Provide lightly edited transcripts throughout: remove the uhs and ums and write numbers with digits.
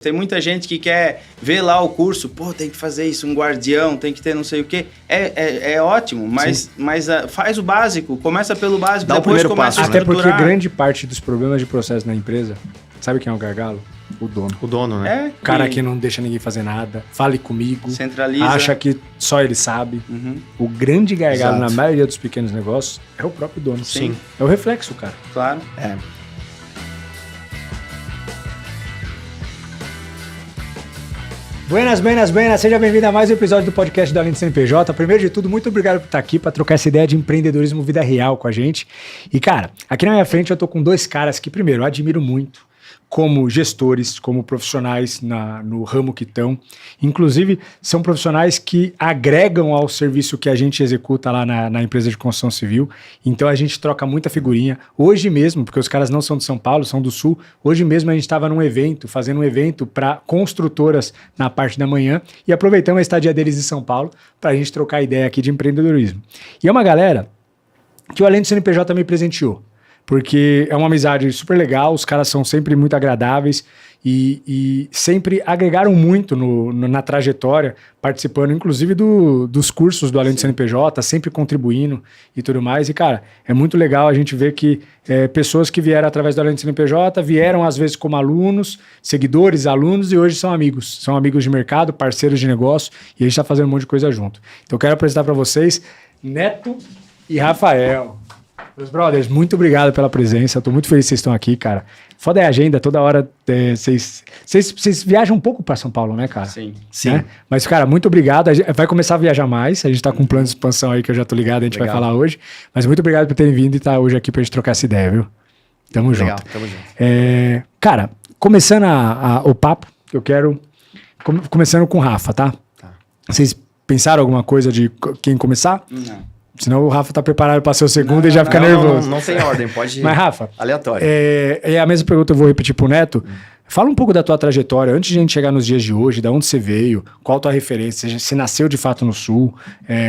Tem muita gente que quer ver lá o curso, pô, tem que fazer isso, um guardião, tem que ter não sei o quê. É ótimo, mas faz o básico, começa pelo básico, dá depois o primeiro começa passo. a Até porque estruturar. grande parte dos problemas de processo na empresa, sabe quem é o gargalo? O dono. O dono, né? O cara que não deixa ninguém fazer nada, fale comigo, centraliza. acha que só ele sabe. Uhum. O grande gargalo Exato. na maioria dos pequenos negócios é o próprio dono. Sim. É o reflexo, cara. Claro. Buenas, seja bem-vindo a mais um episódio do podcast do Além do CNPJ. Primeiro de tudo, muito obrigado por estar aqui para trocar essa ideia de empreendedorismo vida real com a gente. E, cara, aqui na minha frente eu tô com dois caras que, primeiro, eu admiro muito como gestores, como profissionais no ramo que estão. Inclusive, são profissionais que agregam ao serviço que a gente executa lá na empresa de construção civil. Então, a gente troca muita figurinha. Hoje mesmo, porque os caras não são de São Paulo, são do Sul, hoje mesmo a gente estava fazendo um evento para construtoras na parte da manhã e aproveitamos a estadia deles em São Paulo para a gente trocar ideia aqui de empreendedorismo. E é uma galera que o Além do CNPJ me presenteou. Porque é uma amizade super legal, os caras são sempre muito agradáveis e sempre agregaram muito na trajetória, participando inclusive dos cursos do Além do CNPJ, sempre contribuindo e tudo mais. E, cara, é muito legal a gente ver que pessoas que vieram através do Além do CNPJ vieram às vezes como alunos, seguidores, alunos, e hoje são amigos de mercado, parceiros de negócio, e a gente está fazendo um monte de coisa junto. Então eu quero apresentar para vocês Neto e Rafael. Meus brothers, muito obrigado pela presença. Eu tô muito feliz que vocês estão aqui, cara. Foda é a agenda, toda hora vocês viajam um pouco para São Paulo, né, cara? Sim. Né? Mas, cara, muito obrigado. A gente vai começar a viajar mais. A gente tá com um plano de expansão aí que eu já tô ligado, a gente vai falar hoje. Mas muito obrigado por terem vindo e estar hoje aqui pra gente trocar essa ideia, viu? Tamo junto. Tamo junto. Cara, começando o papo, eu quero... Começando com o Rafa, tá? Vocês pensaram alguma coisa de quem começar? Não. Senão o Rafa tá preparado para ser o segundo e já fica nervoso. Não tem ordem, pode ir. Mas, Rafa, aleatório. É a mesma pergunta, eu vou repetir pro Neto. Fala um pouco da tua trajetória, antes de a gente chegar nos dias de hoje, da onde você veio, qual a tua referência, você nasceu de fato no Sul,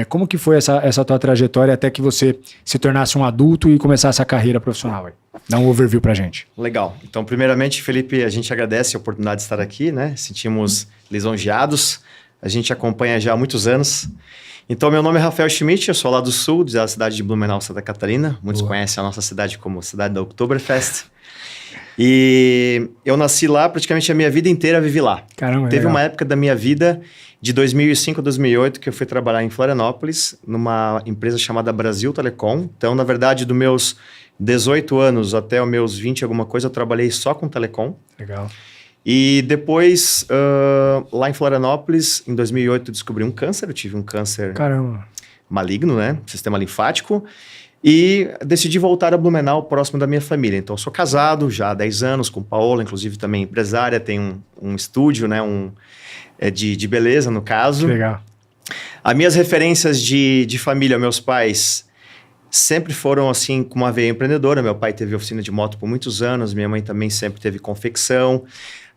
como que foi essa tua trajetória até que você se tornasse um adulto e começasse a carreira profissional aí? Dá um overview pra gente. Legal. Então, primeiramente, Felipe, a gente agradece a oportunidade de estar aqui, né? Sentimos lisonjeados, a gente acompanha já há muitos anos. Então, meu nome é Rafael Schmidt, eu sou lá do Sul, da cidade de Blumenau, Santa Catarina. Muitos conhecem a nossa cidade como cidade da Oktoberfest. E eu nasci lá, praticamente a minha vida inteira vivi lá. Caramba, Teve uma época da minha vida, de 2005 a 2008, que eu fui trabalhar em Florianópolis, numa empresa chamada Brasil Telecom. Então, na verdade, dos meus 18 anos até os meus 20 e alguma coisa, eu trabalhei só com telecom. Legal. E depois, lá em Florianópolis, em 2008, eu descobri um câncer. Eu tive um câncer maligno, né? Sistema linfático. E decidi voltar a Blumenau, próximo da minha família. Então, eu sou casado já há 10 anos com Paola, inclusive também empresária. Tem um estúdio, né? De beleza, no caso. Legal. As minhas referências de família, meus pais... sempre foram assim com uma veia empreendedora. Meu pai teve oficina de moto por muitos anos, minha mãe também sempre teve confecção.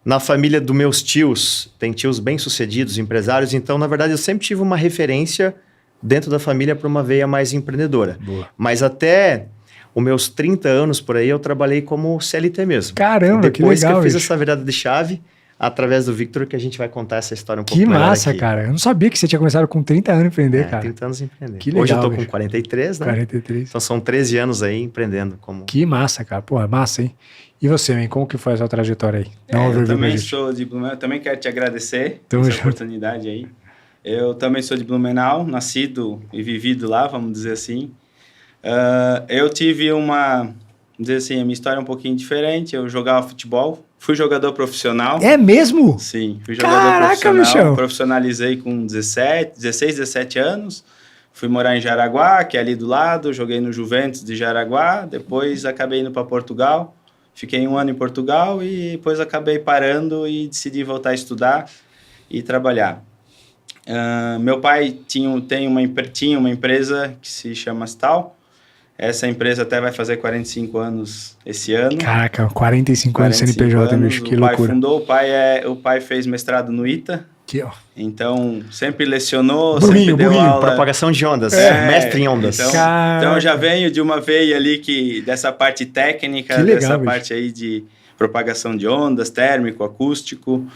Na família dos meus tios, tem tios bem-sucedidos, empresários, então, na verdade, eu sempre tive uma referência dentro da família para uma veia mais empreendedora. Boa. Mas até os meus 30 anos por aí, eu trabalhei como CLT mesmo. Caramba, que legal. Depois que eu fiz essa virada de chave, através do Victor, que a gente vai contar essa história um pouco Que melhor massa, aqui. cara. Eu não sabia que você tinha começado com 30 anos a empreender, cara. 30 anos empreendendo. Que legal, hoje eu tô bicho. com 43, né? 43. Então são 13 anos aí empreendendo. Que massa, cara. Pô, massa, hein? E você, man? Como que foi a sua trajetória aí? Dá um Eu overview pra também gente. sou de Blumenau, também quero te agradecer Tamo essa junto. oportunidade aí. Eu também sou de Blumenau, nascido e vivido lá, vamos dizer assim. Eu tive vamos dizer assim, a minha história é um pouquinho diferente. Eu jogava futebol, fui jogador profissional. É mesmo? Sim, fui jogador Caraca, profissional. bichão. Profissionalizei com 16, 17 anos. Fui morar em Jaraguá, que é ali do lado. Joguei no Juventus de Jaraguá. Depois acabei indo para Portugal. Fiquei 1 ano em Portugal e depois acabei parando e decidi voltar a estudar e trabalhar. Meu pai tinha uma empresa que se chama Stal. Essa empresa até vai fazer 45 anos esse ano. Caraca, 45 anos CNPJ, bicho, que loucura. O pai fundou, o pai fez mestrado no ITA. Aqui, ó. Então, sempre lecionou, Burrinho, sempre deu burrinho, aula. Propagação de ondas, mestre em ondas. Então eu já venho de uma veia ali dessa parte técnica, Que legal, dessa bicho. parte aí de propagação de ondas, térmico, acústico.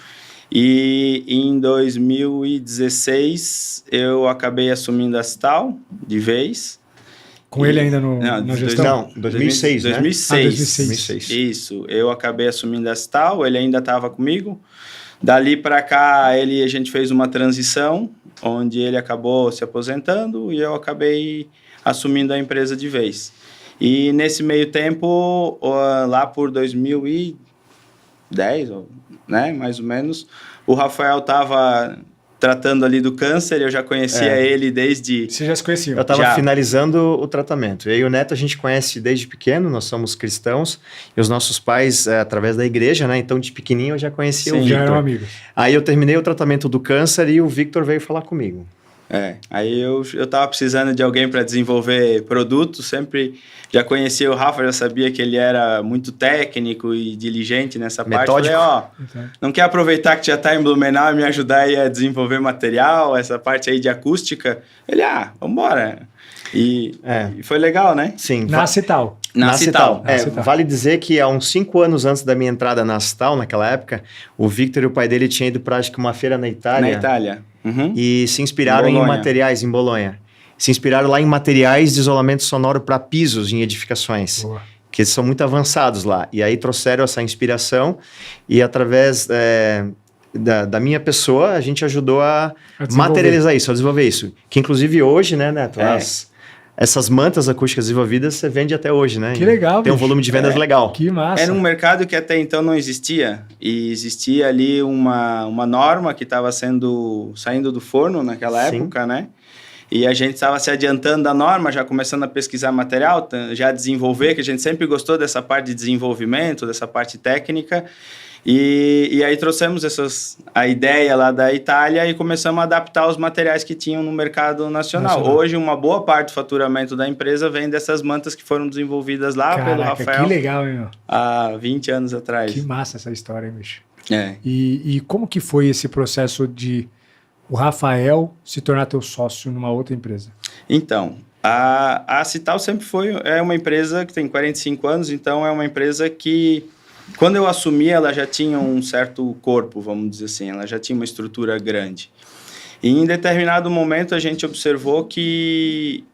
E em 2016 eu acabei assumindo a Cital de vez. Com ele ainda na gestão? Não, 2006, né? 2006. Isso, eu acabei assumindo a Cital, ele ainda estava comigo. Dali para cá, a gente fez uma transição, onde ele acabou se aposentando e eu acabei assumindo a empresa de vez. E nesse meio tempo, lá por 2010, né, mais ou menos, o Rafael estava tratando ali do câncer, eu já conhecia ele desde... Você já se conhecia? Eu estava finalizando o tratamento. Eu e o Neto a gente conhece desde pequeno, nós somos cristãos, e os nossos pais, através da igreja, né? Então, de pequenininho eu já conhecia o Victor. Já eram amigos. Aí eu terminei o tratamento do câncer e o Victor veio falar comigo. Aí eu tava precisando de alguém para desenvolver produtos, sempre já conhecia o Rafa, já sabia que ele era muito técnico e diligente nessa Metódico. parte. Falei, não quer aproveitar que já tá em Blumenau e me ajudar aí a desenvolver material, essa parte aí de acústica? Ele, vambora. E foi legal, né? Sim. Na Cital. Na Cital. Vale dizer que há uns 5 anos antes da minha entrada na Cital, naquela época, o Victor e o pai dele tinham ido para acho que uma feira na Itália. Na Itália. Uhum. E se inspiraram em materiais em Bolonha. Se inspiraram lá em materiais de isolamento sonoro para pisos em edificações. Boa. Que são muito avançados lá. E aí trouxeram essa inspiração e através da minha pessoa, a gente ajudou a materializar isso, a desenvolver isso. Que inclusive hoje, né, Neto? Essas mantas acústicas desenvolvidas você vende até hoje, né? Que legal, tem um volume de vendas legal. Que massa. Era um mercado que até então não existia. E existia ali uma norma que estava saindo do forno naquela época, né? E a gente estava se adiantando da norma, já começando a pesquisar material, já desenvolver, que a gente sempre gostou dessa parte de desenvolvimento, dessa parte técnica. E aí trouxemos a ideia lá da Itália e começamos a adaptar os materiais que tinham no mercado nacional. Hoje, uma boa parte do faturamento da empresa vem dessas mantas que foram desenvolvidas lá pelo Rafael. Que legal, hein, meu? Há 20 anos atrás. Que massa essa história, hein, bicho? E como que foi esse processo de o Rafael se tornar teu sócio numa outra empresa? Então, a Cital sempre é uma empresa que tem 45 anos, então é uma empresa que... Quando eu assumi, ela já tinha um certo corpo, vamos dizer assim, ela já tinha uma estrutura grande. E em determinado momento a gente observou que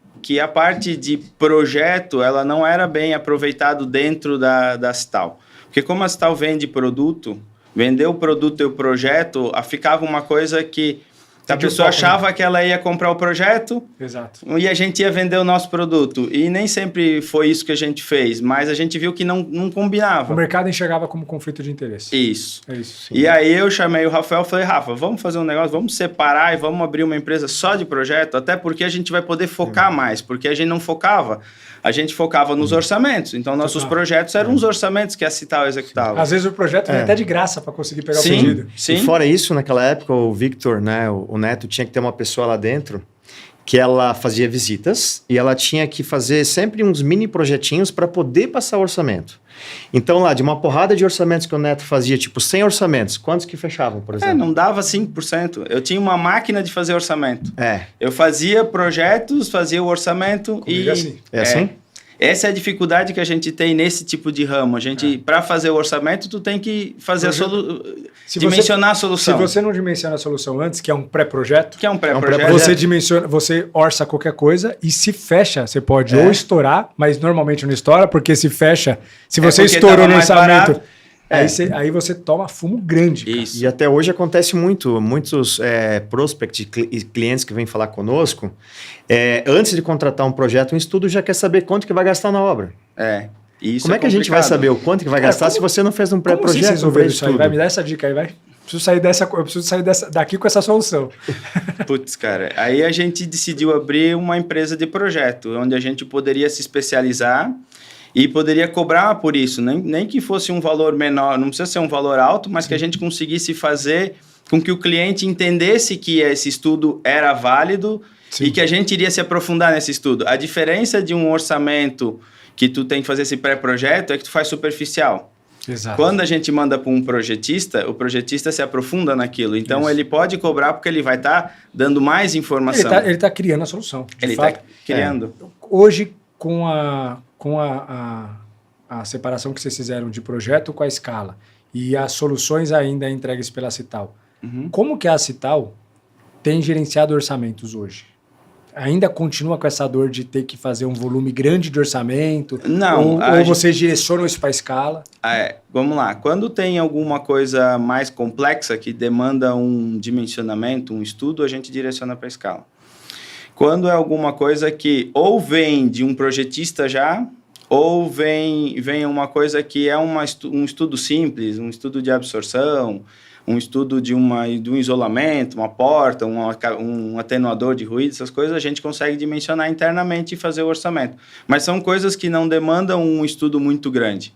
a parte de projeto, ela não era bem aproveitado dentro da Cital. Porque como a Cital vende produto, vender o produto e o projeto, ficava uma coisa que... A pessoa achava que ela ia comprar o projeto. Exato. E a gente ia vender o nosso produto. E nem sempre foi isso que a gente fez, mas a gente viu que não combinava. O mercado enxergava como conflito de interesse. Isso. É isso. E aí eu chamei o Rafael e falei, Rafa, vamos fazer um negócio, vamos separar e vamos abrir uma empresa só de projeto, até porque a gente vai poder focar mais, porque a gente não focava. A gente focava nos orçamentos. Então, nossos projetos eram os orçamentos que a Cital executava. Às vezes o projeto vem até de graça para conseguir pegar o pedido. Sim. E fora isso, naquela época, o Victor, né, o Neto, tinha que ter uma pessoa lá dentro que ela fazia visitas e ela tinha que fazer sempre uns mini projetinhos para poder passar o orçamento. Então, lá, de uma porrada de orçamentos que o Neto fazia, tipo 100 orçamentos, quantos que fechavam, por exemplo? Não dava 5%. Eu tinha uma máquina de fazer orçamento. Eu fazia projetos, fazia o orçamento. Comigo assim. É assim? Essa é a dificuldade que a gente tem nesse tipo de ramo. A gente, para fazer o orçamento, tu tem que fazer dimensionar a solução. Se você não dimensiona a solução antes, que é um pré-projeto, você orça qualquer coisa e se fecha, você pode ou estourar, mas normalmente não estoura, porque se fecha, se você estourou no orçamento... Aí você toma fumo grande. Isso. E até hoje acontece muitos prospects e clientes que vêm falar conosco, antes de contratar um projeto, um estudo, já quer saber quanto que vai gastar na obra. Isso como é que a gente vai saber o quanto que vai gastar se você não fez um pré-projeto? Como vocês resolveram isso aí? Vai me dar essa dica aí, vai. Eu preciso sair daqui com essa solução. Putz, cara. Aí a gente decidiu abrir uma empresa de projeto, onde a gente poderia se especializar e poderia cobrar por isso, nem que fosse um valor menor, não precisa ser um valor alto, mas que a gente conseguisse fazer com que o cliente entendesse que esse estudo era válido e que a gente iria se aprofundar nesse estudo. A diferença de um orçamento que tu tem que fazer esse pré-projeto é que tu faz superficial. Exato. Quando a gente manda para um projetista, o projetista se aprofunda naquilo. Então, ele pode cobrar porque ele vai estar dando mais informação. Ele está criando a solução. Ele está criando. Hoje, com a separação que vocês fizeram de projeto com a escala e as soluções ainda entregues pela Cital, como que a Cital tem gerenciado orçamentos hoje? Ainda continua com essa dor de ter que fazer um volume grande de orçamento? Não. Ou vocês direcionam isso para a escala? Vamos lá. Quando tem alguma coisa mais complexa que demanda um dimensionamento, um estudo, a gente direciona para a escala. Quando é alguma coisa que ou vem de um projetista já, ou vem uma coisa que é um estudo simples, um estudo de absorção, um estudo de um isolamento, uma porta, um atenuador de ruído, essas coisas, a gente consegue dimensionar internamente e fazer o orçamento. Mas são coisas que não demandam um estudo muito grande.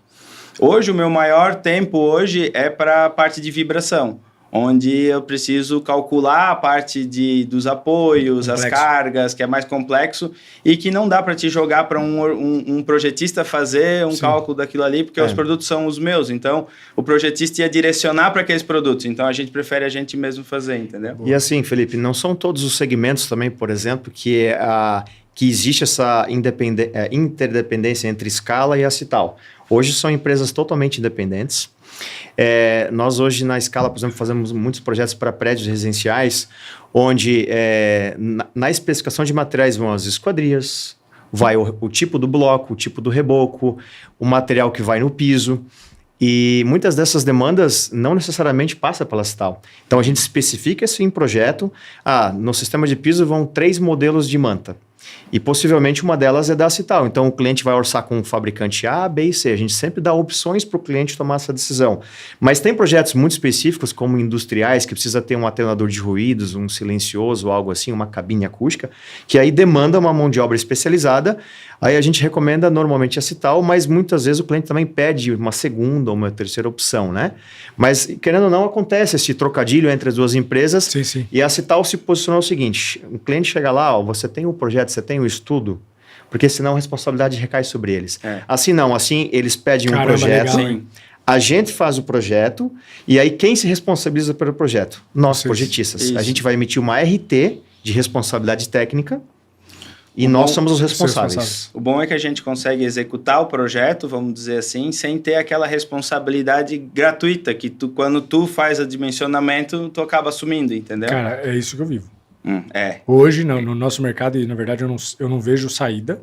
Hoje, o meu maior tempo hoje é para a parte de vibração, onde eu preciso calcular a parte dos apoios, complexo. As cargas, que é mais complexo, e que não dá para te jogar para um projetista fazer um cálculo daquilo ali, porque os produtos são os meus. Então, o projetista ia direcionar para aqueles produtos. Então, a gente prefere a gente mesmo fazer, entendeu? E assim, Felipe, não são todos os segmentos também, por exemplo, que existe essa interdependência entre escala e a Cital. Hoje são empresas totalmente independentes. Nós hoje na escala, por exemplo, fazemos muitos projetos para prédios residenciais, onde na especificação de materiais vão as esquadrias, vai o tipo do bloco, o tipo do reboco, o material que vai no piso, e muitas dessas demandas não necessariamente passa pela Cital. Então a gente especifica isso em projeto, no sistema de piso vão 3 modelos de manta. E possivelmente uma delas é da Cital. Então o cliente vai orçar com o fabricante A, B e C. A gente sempre dá opções para o cliente tomar essa decisão. Mas tem projetos muito específicos, como industriais, que precisa ter um atenuador de ruídos, um silencioso, algo assim, uma cabine acústica, que aí demanda uma mão de obra especializada. Aí a gente recomenda normalmente a Cital, mas muitas vezes o cliente também pede uma segunda ou uma terceira opção, né? Mas, querendo ou não, acontece esse trocadilho entre as duas empresas. Sim, sim. E a Cital se posicionou o seguinte: o cliente chega lá, você tem o projeto, você tem o estudo, porque senão a responsabilidade recai sobre eles. Assim não, assim eles pedem um projeto, legal, a gente faz o projeto, e aí quem se responsabiliza pelo projeto? Nós, projetistas. Isso. A gente vai emitir uma RT de responsabilidade técnica, e nós somos os responsáveis. O bom é que a gente consegue executar o projeto, vamos dizer assim, sem ter aquela responsabilidade gratuita, que quando tu faz o dimensionamento, tu acaba assumindo, entendeu? Cara, é isso que eu vivo. Hoje, no nosso mercado, e na verdade eu não vejo saída.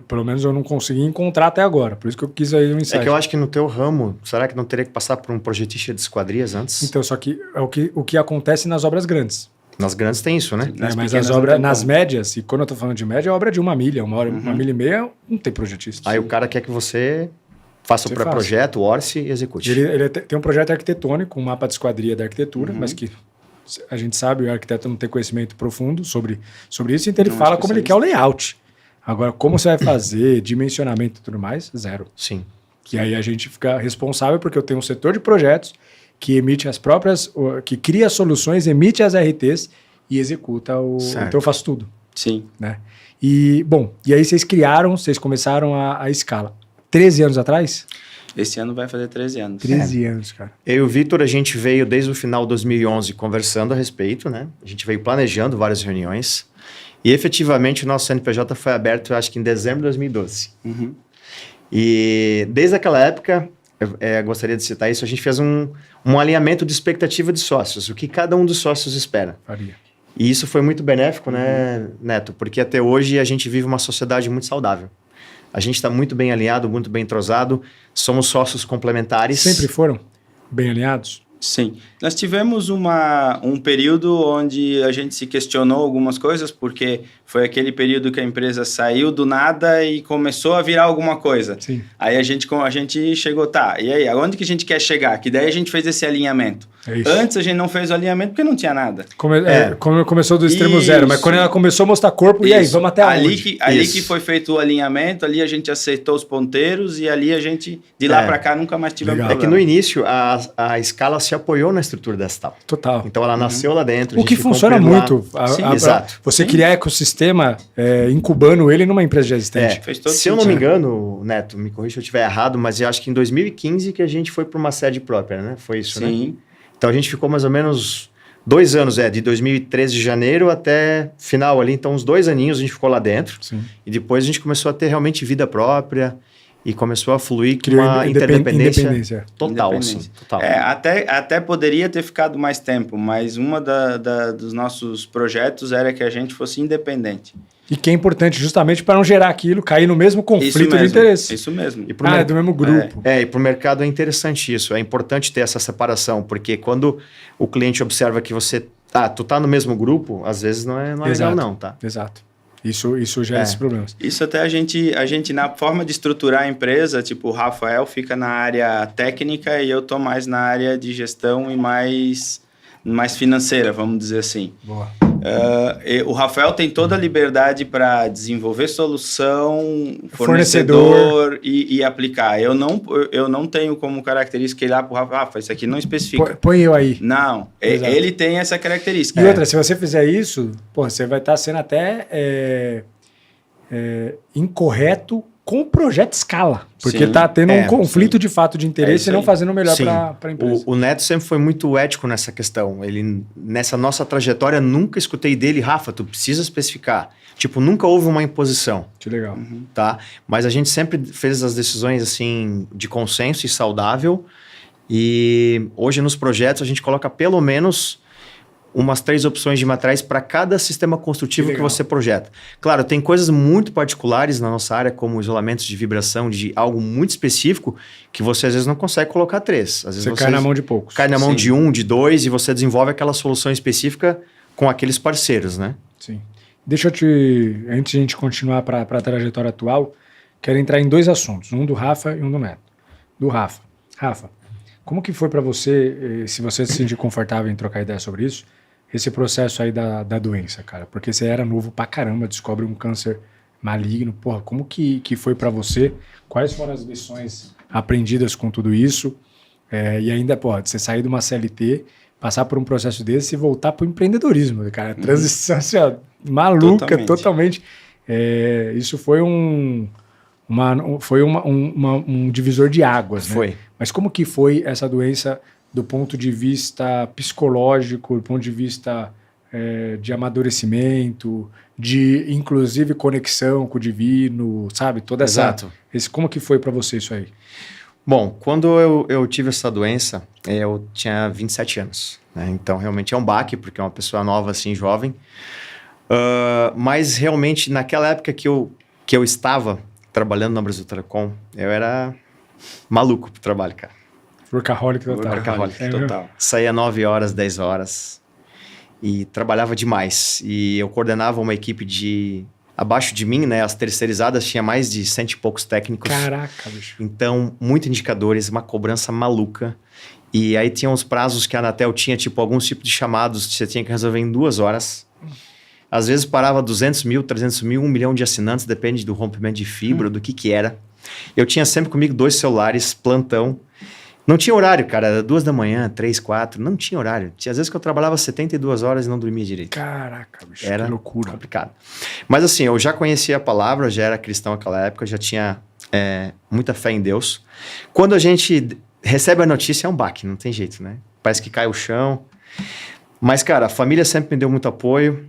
Pelo menos eu não consegui encontrar até agora. Por isso que eu quis aí um insight. É que eu acho que no teu ramo, será que não teria que passar por um projetista de esquadrias antes? Então, só que é o que acontece nas obras grandes. Nas grandes tem isso, né? Mas as obras, nas médias, e quando eu tô falando de média, é obra de 1 milha, uma milha e meia, não tem projetista. Aí o cara quer que você faça o pré-projeto, orce e execute. Ele tem um projeto arquitetônico, um mapa de esquadria da arquitetura, mas que a gente sabe, o arquiteto não tem conhecimento profundo sobre isso, então ele fala como ele quer o layout. Agora, como você vai fazer, dimensionamento e tudo mais, zero. Sim. Que aí a gente fica responsável porque eu tenho um setor de projetos que emite as próprias, que cria soluções, emite as RTs e executa então eu faço tudo. Sim. Né? E aí vocês começaram a escala. 13 anos atrás? Esse ano vai fazer 13 anos. 13 anos, cara. Eu e o Vitor, a gente veio desde o final de 2011 conversando a respeito, né? A gente veio planejando várias reuniões e efetivamente o nosso CNPJ foi aberto, acho que em dezembro de 2012. E desde aquela época, eu gostaria de citar isso, a gente fez um alinhamento de expectativa de sócios, o que cada um dos sócios espera. Faria. E isso foi muito benéfico, né, Neto? Porque até hoje a gente vive uma sociedade muito saudável. A gente está muito bem alinhado, muito bem entrosado, somos sócios complementares. Sempre foram bem alinhados? Sim. Nós tivemos um período onde a gente se questionou algumas coisas, porque foi aquele período que a empresa saiu do nada e começou a virar alguma coisa. Sim. Aí a gente chegou, e aí, aonde que a gente quer chegar? Que daí a gente fez esse alinhamento. Antes a gente não fez o alinhamento porque não tinha nada. Começou do extremo zero, mas quando ela começou a mostrar corpo, e aí, vamos até onde? Ali que foi feito o alinhamento, ali a gente aceitou os ponteiros e ali a gente, de lá para cá, nunca mais tivemos problema. É que no início a escala se apoiou na estrutura da Cital. Total. Então ela nasceu lá dentro. O que funciona muito. Exato. Você criar ecossistema incubando ele numa empresa já existente. Se eu não me engano, Neto, me corrija se eu estiver errado, mas eu acho que em 2015 que a gente foi para uma sede própria, né? Foi isso, né? Sim. Então a gente ficou mais ou menos 2 anos, de 2013 de janeiro até final ali. Então uns 2 aninhos a gente ficou lá dentro. Sim. E depois a gente começou a ter realmente vida própria e começou a fluir com uma interdependência total. Assim, total. Até poderia ter ficado mais tempo, mas uma dos nossos projetos era que a gente fosse independente. E que é importante justamente para não gerar aquilo, cair no mesmo conflito de interesse. Isso mesmo. É do mesmo grupo. E para o mercado é interessante isso. É importante ter essa separação, porque quando o cliente observa que você... tu tá no mesmo grupo, às vezes não é legal não, tá? Exato. Isso gera esses problemas. Isso até a gente, na forma de estruturar a empresa, tipo, o Rafael fica na área técnica e eu tô mais na área de gestão e mais financeira, vamos dizer assim. Boa. O Rafael tem toda a liberdade para desenvolver solução, fornecedor e aplicar. Eu não tenho como característica ir lá para o Rafa, isso aqui não especifica. Põe eu aí. Não, ele tem essa característica. E outra, se você fizer isso, você vai estar sendo até incorreto com o projeto escala. Porque está tendo um conflito de fato de interesse e não fazendo o melhor para a empresa. O Neto sempre foi muito ético nessa questão. Ele, nessa nossa trajetória, nunca escutei dele, Rafa, tu precisa especificar. Tipo, nunca houve uma imposição. Que legal. Tá? Mas a gente sempre fez as decisões assim de consenso e saudável. E hoje nos projetos a gente coloca pelo menos umas 3 opções de materiais para cada sistema construtivo que você projeta. Claro, tem coisas muito particulares na nossa área, como isolamentos de vibração, de algo muito específico, que você às vezes não consegue colocar 3. Às vezes você cai na mão de poucos. Cai na mão de 1, de 2, e você desenvolve aquela solução específica com aqueles parceiros, né? Sim. Deixa eu antes de a gente continuar para a trajetória atual, quero entrar em 2 assuntos, um do Rafa e um do Neto. Do Rafa. Rafa, como que foi para você, se você se sentir confortável em trocar ideia sobre isso, esse processo aí da doença, cara? Porque você era novo pra caramba, descobre um câncer maligno. Porra, como que foi pra você? Quais foram as lições aprendidas com tudo isso? E ainda, você sair de uma CLT, passar por um processo desse e voltar pro empreendedorismo, cara. Transição assim, maluca, totalmente. Isso foi um divisor de águas, né? Foi. Mas como que foi essa doença do ponto de vista psicológico, do ponto de vista de amadurecimento, de inclusive conexão com o divino, sabe? Toda essa... Como que foi para você isso aí? Bom, quando eu tive essa doença, eu tinha 27 anos, né? Então realmente é um baque, porque é uma pessoa nova assim, jovem. Mas realmente naquela época que eu estava trabalhando na Brasil Telecom, eu era maluco pro trabalho, cara. Workaholic total. Workaholic total. Saía 9 horas, 10 horas e trabalhava demais. E eu coordenava uma equipe abaixo de mim, né? As terceirizadas tinha mais de 100 e poucos técnicos. Caraca, bicho. Então, muitos indicadores, uma cobrança maluca. E aí tinha uns prazos que a Anatel tinha, tipo, alguns tipos de chamados que você tinha que resolver em 2 horas. Às vezes parava 200 mil, 300 mil, 1 milhão de assinantes, depende do rompimento de fibra, do que era. Eu tinha sempre comigo 2 celulares, plantão. Não tinha horário, cara. Era 2 da manhã, 3, 4. Não tinha horário. Tinha às vezes que eu trabalhava 72 horas e não dormia direito. Caraca, bicho. Era que loucura. Complicado. Mas assim, eu já conhecia a palavra, já era cristão naquela época, já tinha muita fé em Deus. Quando a gente recebe a notícia, é um baque, não tem jeito, né? Parece que cai o chão. Mas, cara, a família sempre me deu muito apoio.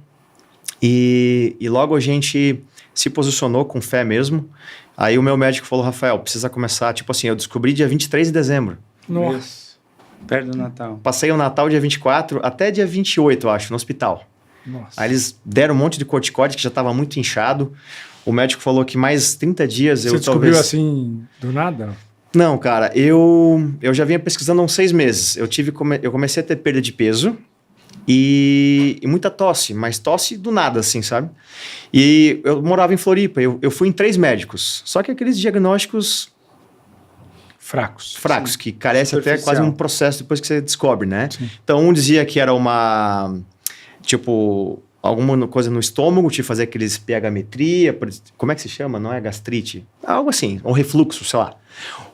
E logo a gente se posicionou com fé mesmo. Aí o meu médico falou, Rafael, precisa começar... Tipo assim, eu descobri dia 23 de dezembro. Nossa. Perto do Natal. Passei o Natal dia 24 até dia 28, eu acho, no hospital. Nossa. Aí eles deram um monte de corticóide que já estava muito inchado. O médico falou que mais 30 dias Você descobriu assim, do nada? Não, cara, eu já vinha pesquisando há uns 6 meses. Eu comecei a ter perda de peso e muita tosse, mas tosse do nada, assim, sabe? E eu morava em Floripa, eu fui em 3 médicos, só que aqueles diagnósticos fracos, sim, que carece até quase um processo depois que você descobre, né? Sim. Então, um dizia que era alguma coisa no estômago, te fazer aqueles pH-metria, como é que se chama? Não é gastrite? Algo assim, um refluxo, sei lá.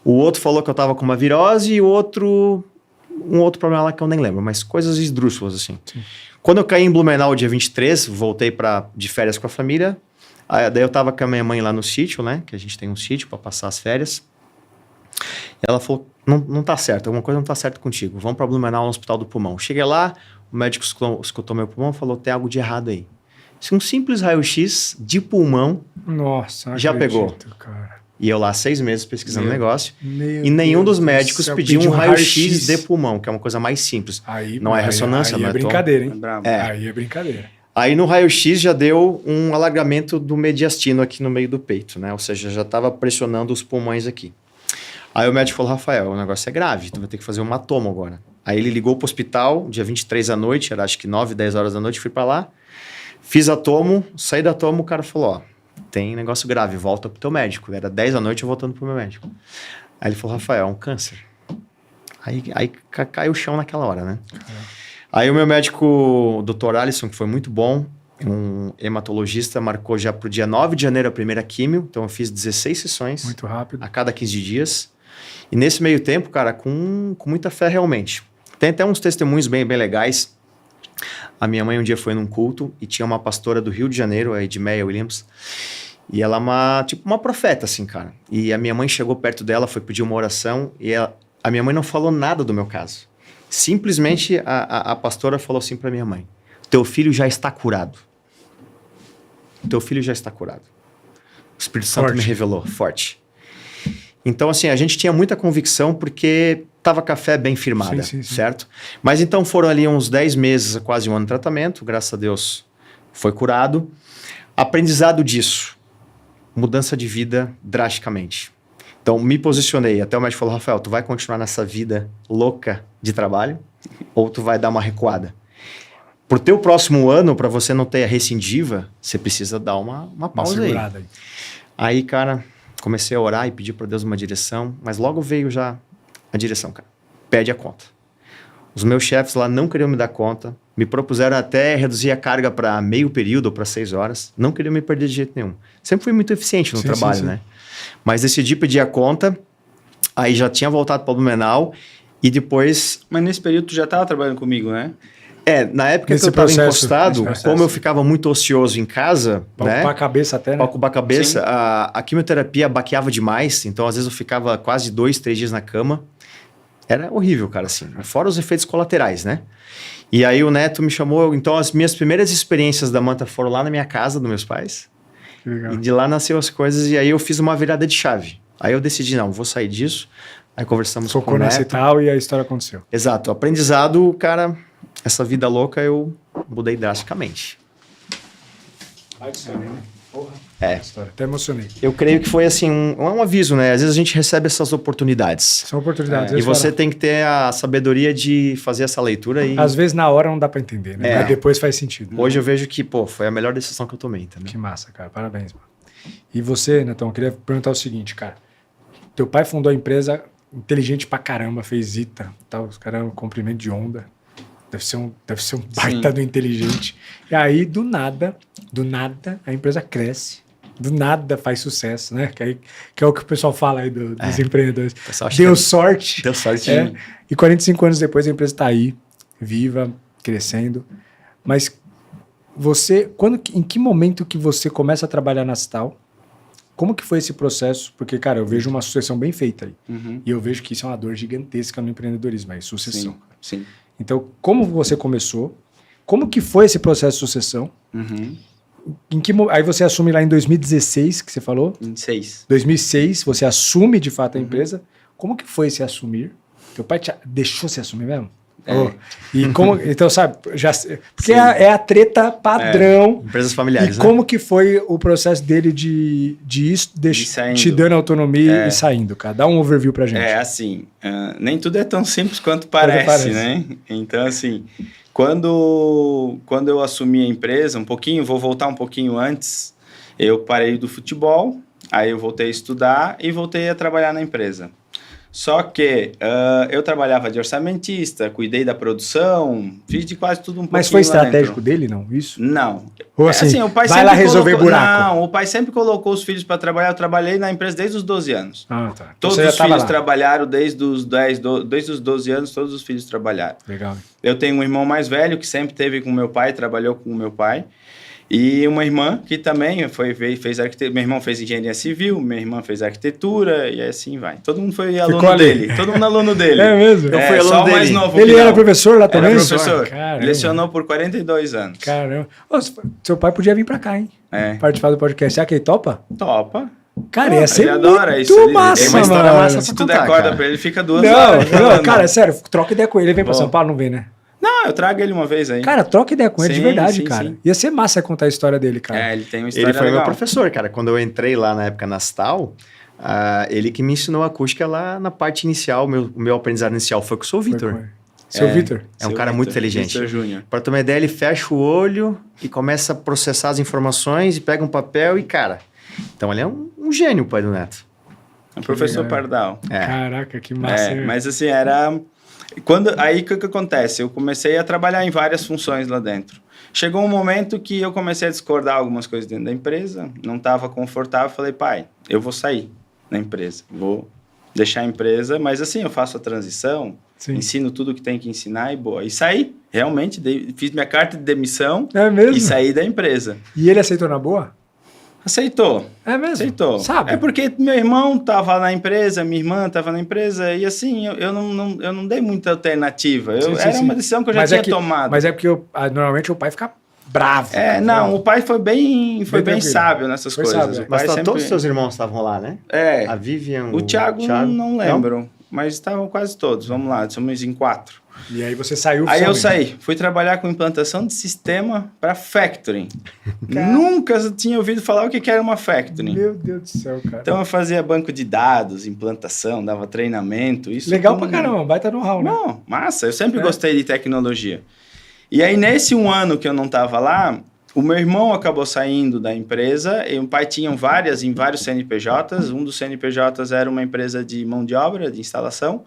O outro falou que eu tava com uma virose e um outro problema lá que eu nem lembro, mas coisas esdrúxulas, assim. Sim. Quando eu caí em Blumenau, dia 23, voltei de férias com a família, daí eu tava com a minha mãe lá no sítio, né, que a gente tem um sítio para passar as férias. Ela falou, não tá certo, alguma coisa não tá certo contigo, vamos para Blumenau, no Hospital do Pulmão. Cheguei lá, o médico escutou meu pulmão e falou, tem algo de errado aí. Um simples raio-x de pulmão. Nossa, já pegou. Cara. E eu lá 6 meses pesquisando negócio. Meu E nenhum Deus dos médicos céu, pediu um raio-x raio-x de pulmão, que é uma coisa mais simples. Não é ressonância, aí não é é brincadeira, hein? É. Aí é brincadeira. Aí no raio-x já deu um alargamento do mediastino aqui no meio do peito, né? Ou seja, já estava pressionando os pulmões aqui. Aí o médico falou, Rafael, o negócio é grave, tu vai ter que fazer um tomo agora. Aí ele ligou pro hospital, dia 23 à noite, era acho que 9, 10 horas da noite, fui para lá, fiz a tomo, saí da tomo, o cara falou, ó, tem negócio grave, volta pro teu médico. Era 10 da noite, eu voltando pro meu médico. Aí ele falou, Rafael, é um câncer. Aí caiu o chão naquela hora, né? Aí o meu médico, o Dr. Alisson, que foi muito bom, um hematologista, marcou já pro dia 9 de janeiro a primeira químio. Então eu fiz 16 sessões. Muito rápido. A cada 15 dias. E nesse meio tempo, cara, com muita fé realmente. Tem até uns testemunhos bem legais. A minha mãe um dia foi num culto e tinha uma pastora do Rio de Janeiro, a Edmeia Williams. E ela é uma profeta, assim, cara. E a minha mãe chegou perto dela, foi pedir uma oração e a minha mãe não falou nada do meu caso. Simplesmente a pastora falou assim para minha mãe, teu filho já está curado. Teu filho já está curado. O Espírito Santo me revelou, forte. Então, assim, a gente tinha muita convicção porque estava com a fé bem firmada, sim. Certo? Mas então foram ali uns 10 meses, quase um ano de tratamento, graças a Deus foi curado. Aprendizado disso, mudança de vida drasticamente. Então, me posicionei. Até o médico falou, Rafael, tu vai continuar nessa vida louca de trabalho ou tu vai dar uma recuada? Pro teu próximo ano, para você não ter a recidiva, você precisa dar uma pausa aí. Aí, cara, comecei a orar e pedir para Deus uma direção, mas logo veio já a direção, cara. Pede a conta. Os meus chefes lá não queriam me dar conta, me propuseram até reduzir a carga para meio período ou para 6 horas, não queriam me perder de jeito nenhum. Sempre fui muito eficiente no trabalho, né? Mas decidi pedir a conta, aí já tinha voltado para o Blumenau e depois... Mas nesse período tu já estava trabalhando comigo, né? Na época que eu estava encostado, como eu ficava muito ocioso em casa... Pra ocupar a cabeça até, né? Pra ocupar a cabeça, a quimioterapia baqueava demais, então às vezes eu ficava quase 2, 3 dias na cama. Era horrível, cara, assim. Fora os efeitos colaterais, né? E aí o Neto me chamou, então as minhas primeiras experiências da Manta foram lá na minha casa, dos meus pais. Legal. E de lá nasceu as coisas e aí eu fiz uma virada de chave. Aí eu decidi, não, vou sair disso. Aí conversamos com o Neto. Focou nesse tal e a história aconteceu. Exato. O aprendizado, cara, essa vida louca eu mudei drasticamente. Porra. Até emocionei. Eu creio que foi assim, um aviso, né? Às vezes a gente recebe essas oportunidades. São oportunidades. E você tem que ter a sabedoria de fazer essa leitura. Às vezes na hora não dá pra entender, né? Mas depois faz sentido. Hoje eu vejo que, foi a melhor decisão que eu tomei, entendeu? Que massa, cara. Parabéns, mano. E você, Netão, eu queria perguntar o seguinte, cara. Teu pai fundou a empresa inteligente pra caramba, fez ITA, tal, os caras comprimento de onda. Deve ser um baita do inteligente. E aí, do nada, a empresa cresce. Do nada faz sucesso, né? Que é o que o pessoal fala aí dos empreendedores. Deu sorte. Deu sorte. E 45 anos depois a empresa está aí, viva, crescendo. Mas você, em que momento que você começa a trabalhar na Cital? Como que foi esse processo? Porque, cara, eu vejo uma sucessão bem feita aí. Uhum. E eu vejo que isso é uma dor gigantesca no empreendedorismo, aí, sucessão. Sim. Então, como você começou? Como que foi esse processo de sucessão? Uhum. Aí você assume lá em 2016, que você falou? 2006, você assume de fato a empresa. Como que foi se assumir? Teu pai deixou você assumir mesmo? E como, então, sabe, porque é a treta padrão. Empresas familiares, e como que foi o processo dele de te dando autonomia e saindo, cara? Dá um overview pra gente. Assim, nem tudo é tão simples quanto parece, né? Então, assim, quando eu assumi a empresa, vou voltar um pouquinho antes, eu parei do futebol, aí eu voltei a estudar e voltei a trabalhar na empresa. Só que eu trabalhava de orçamentista, cuidei da produção, fiz de quase tudo um pouquinho. Mas foi estratégico dele, não? Isso? Não. Ou assim, o pai vai lá resolver buraco. Não, o pai sempre colocou os filhos para trabalhar. Eu trabalhei na empresa desde os 12 anos. Ah, tá. Todos os filhos trabalharam desde os 12 anos, todos os filhos trabalharam. Legal. Eu tenho um irmão mais velho que sempre teve com o meu pai, trabalhou com o meu pai. E uma irmã que também fez arquitetura. Meu irmão fez engenharia civil, minha irmã fez arquitetura e assim vai. Todo mundo foi aluno dele. Todo mundo aluno dele. É mesmo? Eu fui aluno só dele. O mais novo. Ele era professor lá também? Era professor. Caramba. Lecionou por 42 anos. Caramba. Seu pai podia vir pra cá, hein? Participar do podcast. Será que ele topa? Topa. Cara, ia ser ele adora muito isso. massa, tem uma história mano. massa Se pra tu der contar, corda cara. pra ele, fica 2 horas. Não, cara, sério, troca ideia com ele. Ele vem pra Bom. São Paulo, não vem, né? Não, eu trago ele uma vez aí. Cara, troca ideia com ele de Sim, verdade, sim, cara. sim. Ia ser massa contar a história dele, cara. Ele tem uma história Ele foi legal. meu professor, cara. Quando eu entrei lá na época na Astal, ele que me ensinou acústica lá na parte inicial. O meu aprendizado inicial foi com o seu Vitor. Seu Vitor. É um Seu cara Vitor, muito inteligente. Vitor Júnior. Para tomar ideia, ele fecha o olho e começa a processar as informações e pega um papel e, cara... Então, ele é um gênio, o pai do Neto. O professor legal. Pardal. Caraca, que massa. hein? Mas assim, era... Aí, o que acontece? Eu comecei a trabalhar em várias funções lá dentro. Chegou um momento que eu comecei a discordar algumas coisas dentro da empresa, não estava confortável, falei, pai, eu vou sair da empresa, vou deixar a empresa, mas assim, eu faço a transição, Sim. ensino tudo que tem que ensinar e boa. E saí, realmente, fiz minha carta de demissão É mesmo? e saí da empresa. E ele aceitou na boa? Aceitou. É mesmo? Aceitou. Sabe? É porque meu irmão estava na empresa, minha irmã estava na empresa, e assim, eu não dei muita alternativa. Sim, Era sim. uma decisão que eu já tinha tomado. Mas é porque normalmente o pai fica bravo. cara. Não, o pai foi bem tranquilo. sábio nessas Foi coisas. sábio. O pai Mas todos os seus irmãos estavam lá, né? A Vivian, o Thiago não lembro, mas estavam quase todos. Vamos lá, somos em 4. E aí você saiu Aí eu oficialmente. saí, fui trabalhar com implantação de sistema para factoring. Nunca tinha ouvido falar o que era uma factoring. Meu Deus do céu, cara. Então eu fazia banco de dados, implantação, dava treinamento. Isso Legal com- pra caramba, baita know-how, né? Não, massa, eu sempre gostei de tecnologia. E aí, nesse 1 ano que eu não estava lá, o meu irmão acabou saindo da empresa, e o pai tinha em vários CNPJs, um dos CNPJs era uma empresa de mão de obra, de instalação,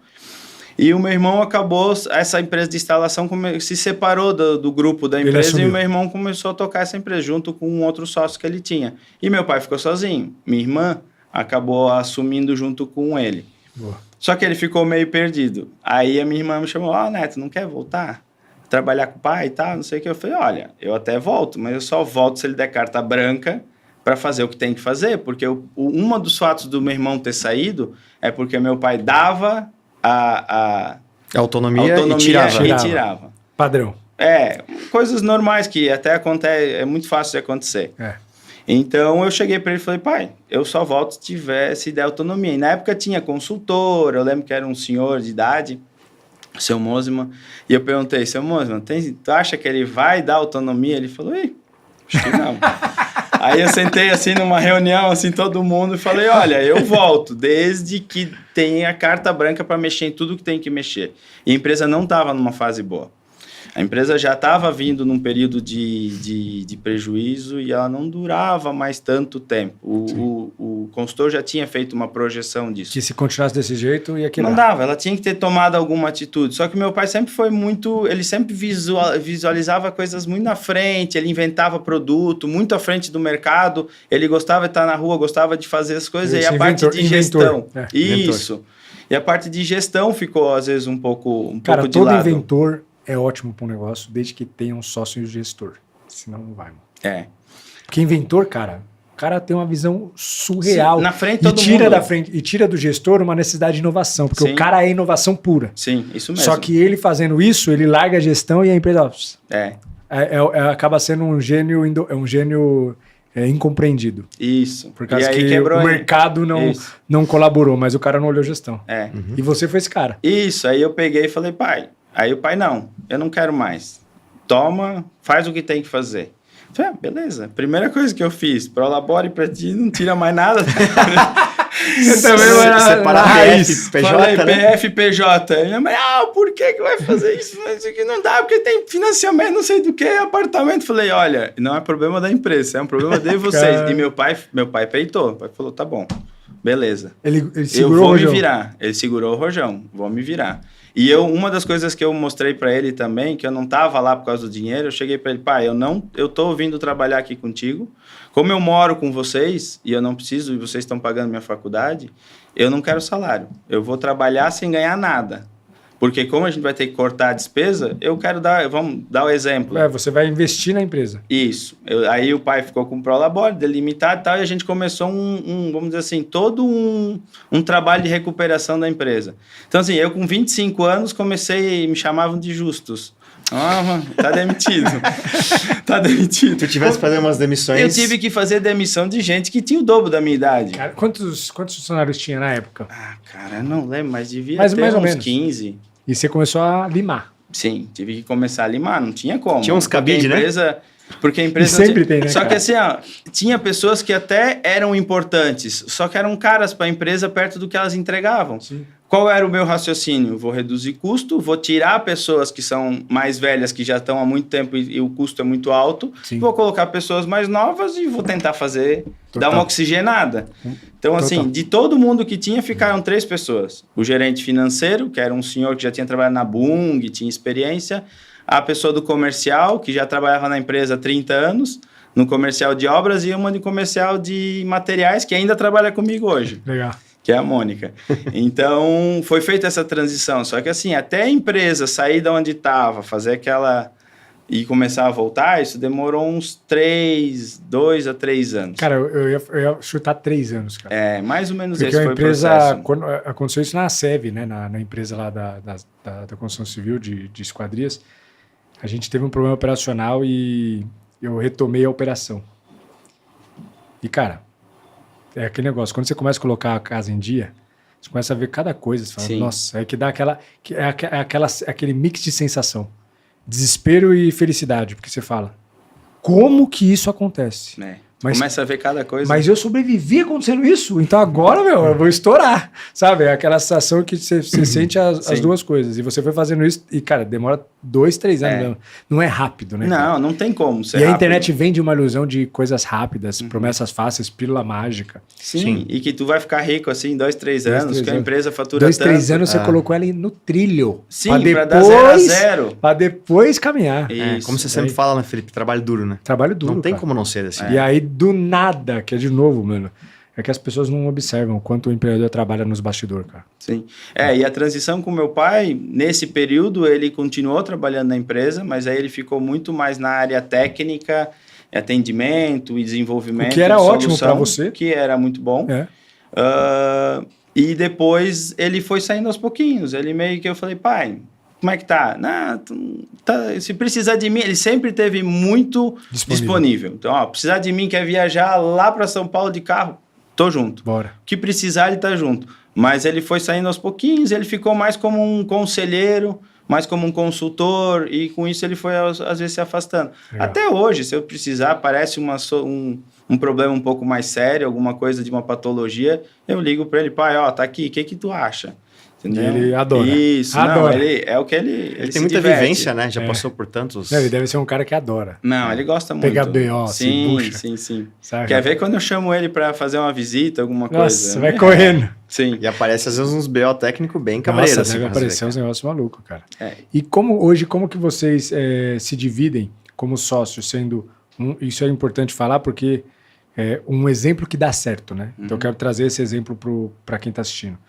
e o meu irmão acabou, essa empresa de instalação se separou do grupo da empresa, e assumiu. o meu irmão começou a tocar essa empresa junto com um outro sócio que ele tinha. E meu pai ficou sozinho, minha irmã acabou assumindo junto com ele. Boa. Só que ele ficou meio perdido. Aí a minha irmã me chamou, Neto, não quer voltar? Trabalhar com o pai e tal, não sei o que. Eu falei, olha, eu até volto, mas eu só volto se ele der carta branca para fazer o que tem que fazer, porque um dos fatos do meu irmão ter saído é porque meu pai dava a Autonomia e tirava. tirava. Padrão. Coisas normais que até acontece, é muito fácil de acontecer. Então, eu cheguei para ele e falei, pai, eu só volto se der autonomia. E na época tinha consultor, eu lembro que era um senhor de idade, o seu Mosman, e eu perguntei, seu Mosman, tu acha que ele vai dar autonomia? Ele falou, acho que não. Aí eu sentei assim numa reunião, assim, todo mundo, e falei, olha, eu volto, desde que tenha carta branca para mexer em tudo que tem que mexer. E a empresa não estava numa fase boa. A empresa já estava vindo num período de prejuízo e ela não durava mais tanto tempo. O consultor já tinha feito uma projeção disso. Que se continuasse desse jeito, ia quebrar. Não dava, ela tinha que ter tomado alguma atitude. Só que meu pai sempre foi muito... Ele sempre visualizava coisas muito na frente, ele inventava produto muito à frente do mercado, ele gostava de estar na rua, gostava de fazer as coisas, e a parte de gestão. Isso. E a parte de gestão ficou, às vezes, um pouco de lado. Cara, todo inventor é ótimo para um negócio, desde que tenha um sócio e um gestor. Senão não vai, mano. Porque inventor, cara, o cara tem uma visão surreal. Sim, na frente todo tira mundo. da frente E tira do gestor uma necessidade de inovação, porque o cara é inovação pura. Sim, isso mesmo. Só que ele fazendo isso, ele larga a gestão e a empresa... acaba sendo um gênio incompreendido. Isso. Por causa que o mercado não colaborou, mas o cara não olhou gestão. E você foi esse cara. Isso, aí eu peguei e falei, pai... Aí o pai, não, eu não quero mais. Toma, faz o que tem que fazer. Eu falei, beleza. Primeira coisa que eu fiz, prolabore pra ti, não tira mais nada. Você também vai separar PF, PJ, falei, né? PF, PJ. Minha mãe, por que vai fazer isso? Isso aqui não dá, porque tem financiamento, não sei do que, apartamento. Falei, olha, não é problema da empresa, é um problema de vocês. E meu pai peitou. O pai falou, tá bom, beleza. Ele segurou eu o vou rojão. me virar. Ele segurou o rojão, vou me virar. E uma das coisas que eu mostrei para ele também, que eu não tava lá por causa do dinheiro, eu cheguei para ele, pai, eu tô vindo trabalhar aqui contigo, como eu moro com vocês, e eu não preciso, e vocês estão pagando minha faculdade, eu não quero salário, eu vou trabalhar sem ganhar nada, Porque como a gente vai ter que cortar a despesa, vamos dar o exemplo. Você vai investir na empresa. Isso. Aí o pai ficou com o Prolabore, delimitado e tal, e a gente começou vamos dizer assim, todo um trabalho de recuperação da empresa. Então, assim, eu com 25 anos me chamavam de Justus. Tá demitido. Tá demitido. Se tu tivesse que fazer umas demissões... Eu tive que fazer demissão de gente que tinha o dobro da minha idade. Cara, quantos funcionários tinha na época? Cara, eu não lembro, mas devia ter mais ou uns menos. 15. E você começou a limar. Sim, tive que começar a limar, não tinha como. Tinha uns cabide, né? Porque a empresa... E sempre tem, né, Só cara? que assim, tinha pessoas que até eram importantes, só que eram caras para a empresa perto do que elas entregavam. Sim. Qual era o meu raciocínio? Vou reduzir custo, vou tirar pessoas que são mais velhas, que já estão há muito tempo e o custo é muito alto, Sim. vou colocar pessoas mais novas e vou tentar dar uma oxigenada. Então, assim, de todo mundo que tinha, ficaram 3 pessoas. O gerente financeiro, que era um senhor que já tinha trabalhado na Bung, tinha experiência. A pessoa do comercial, que já trabalhava na empresa há 30 anos, no comercial de obras, e uma de comercial de materiais, que ainda trabalha comigo hoje. Legal. Que é a Mônica. Então, foi feita essa transição. Só que, assim, até a empresa sair de onde estava, fazer aquela... e começar a voltar, isso demorou uns 2 a 3 anos. Cara, eu ia chutar 3 anos, cara. Mais ou menos porque esse foi o processo. Quando aconteceu isso na SEV, né? Na empresa lá da construção civil de esquadrias, a gente teve um problema operacional e eu retomei a operação. E, cara... É aquele negócio, quando você começa a colocar a casa em dia, você começa a ver cada coisa, você fala, nossa, é que dá aquele mix de sensação, desespero e felicidade, porque você fala, como que isso acontece? Começa a ver cada coisa. Mas eu sobrevivi acontecendo isso, então agora, eu vou estourar, sabe? É aquela sensação que você sente as duas coisas, e você foi fazendo isso, e, cara, demora 2, 3 anos mesmo. Não é rápido, né? Não tem como ser rápido. E a rápido. internet vende uma ilusão de coisas rápidas, promessas fáceis, pílula mágica. Sim, e que tu vai ficar rico assim em 2, 3 anos, que a empresa fatura 2, 3 anos você colocou ela no trilho. Sim, para dar 0 a 0. Para depois caminhar. Como você sempre fala, né, Felipe? Trabalho duro, né? Trabalho duro, não tem cara. como não ser assim. E aí, do nada, que é de novo, mano, é que as pessoas não observam o quanto o empreendedor trabalha nos bastidores, cara. Sim. E a transição com meu pai, nesse período, ele continuou trabalhando na empresa, mas aí ele ficou muito mais na área técnica, atendimento e desenvolvimento. O que era ótimo para você. Que era muito bom. E depois ele foi saindo aos pouquinhos. Ele meio que eu falei, pai, como é que tá? Se precisar de mim, ele sempre teve muito disponível. Então, precisar de mim, quer viajar lá para São Paulo de carro, tô junto. Bora. O que precisar, ele tá junto. Mas ele foi saindo aos pouquinhos, ele ficou mais como um conselheiro, mais como um consultor, e com isso ele foi, às vezes, se afastando. Legal. Até hoje, se eu precisar, aparece um problema um pouco mais sério, alguma coisa de uma patologia, eu ligo para ele, pai, tá aqui, o que tu acha? Entendeu? Ele adora. Isso, adora. Não, é o que ele tem muita vivência, né? Já passou por tantos... Ele deve ser um cara que adora. Não, ele gosta muito. Pegar B.O., sim. Quer ver quando eu chamo ele para fazer uma visita, alguma coisa? Nossa, vai correndo. Sim. E aparece às vezes uns B.O. técnico bem cabreiros. Nossa, deve aparecer uns negócios malucos, cara. E como que vocês se dividem como sócios, sendo... isso é importante falar porque é um exemplo que dá certo, né? Então eu quero trazer esse exemplo para quem está assistindo.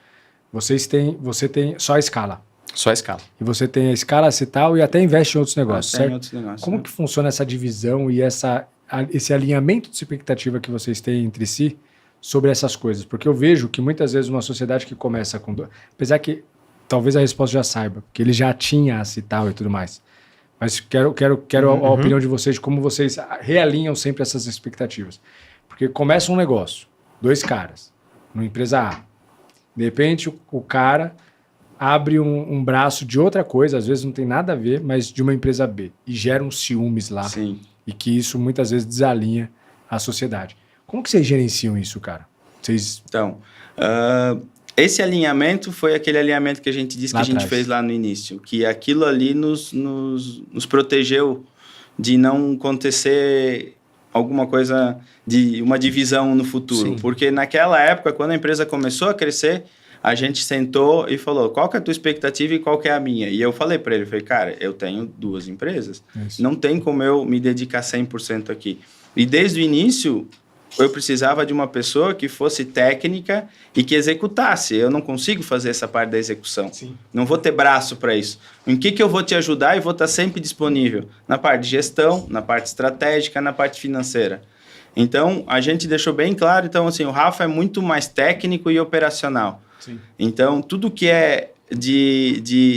Você tem só a escala. Só a escala. E você tem a escala Cital e até investe em outros negócios, certo? Em outros negócios, como que funciona essa divisão e esse alinhamento de expectativa que vocês têm entre si sobre essas coisas? Porque eu vejo que muitas vezes uma sociedade que começa com... Apesar que talvez a resposta já saiba, porque ele já tinha a Cital e tudo mais. Mas quero a opinião de vocês de como vocês realinham sempre essas expectativas. Porque começa um negócio, 2 caras, numa empresa A. De repente, o cara abre um braço de outra coisa, às vezes não tem nada a ver, mas de uma empresa B. E gera uns ciúmes lá. Sim. E que isso muitas vezes desalinha a sociedade. Como que vocês gerenciam isso, cara? Então, esse alinhamento foi aquele alinhamento que a gente disse que a gente fez lá no início. Que aquilo ali nos protegeu de não acontecer alguma coisa de uma divisão no futuro. Sim. Porque naquela época, quando a empresa começou a crescer, a gente sentou e falou, qual que é a tua expectativa e qual que é a minha? E eu falei para ele, cara, eu tenho 2 empresas, não tem como eu me dedicar 100% aqui. E desde o início, eu precisava de uma pessoa que fosse técnica e que executasse. Eu não consigo fazer essa parte da execução. Sim. Não vou ter braço para isso. Em que eu vou te ajudar e vou estar sempre disponível? Na parte de gestão, na parte estratégica, na parte financeira. Então, a gente deixou bem claro. Então, assim, o Rafa é muito mais técnico e operacional. Sim. Então, tudo que é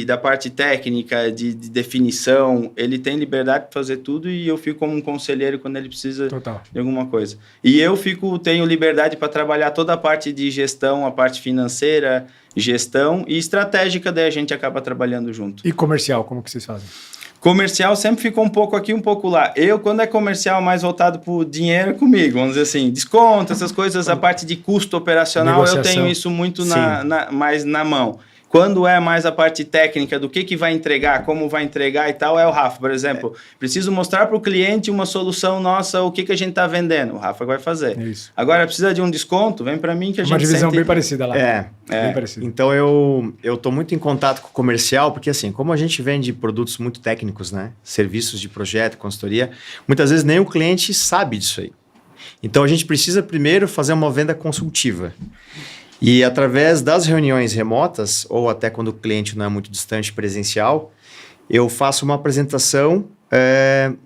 da parte técnica, de definição, ele tem liberdade de fazer tudo e eu fico como um conselheiro quando ele precisa de alguma coisa. E eu tenho liberdade para trabalhar toda a parte de gestão, a parte financeira, gestão e estratégica, daí a gente acaba trabalhando junto. E comercial, como que vocês fazem? Comercial sempre ficou um pouco aqui, um pouco lá. Quando é comercial mais voltado para o dinheiro, comigo. Vamos dizer assim, desconto, essas coisas, a parte de custo operacional, eu tenho isso muito mais na mão. Quando é mais a parte técnica do que vai entregar, como vai entregar e tal, é o Rafa. Por exemplo, preciso mostrar para o cliente uma solução nossa, o que a gente está vendendo. O Rafa vai fazer. Isso. Agora, precisa de um desconto? Vem para mim que a gente uma divisão bem parecida lá. Bem parecida. Então, eu estou muito em contato com o comercial, porque assim, como a gente vende produtos muito técnicos, né? Serviços de projeto, consultoria, muitas vezes nem o cliente sabe disso aí. Então, a gente precisa primeiro fazer uma venda consultiva. E através das reuniões remotas, ou até quando o cliente não é muito distante presencial, eu faço uma apresentação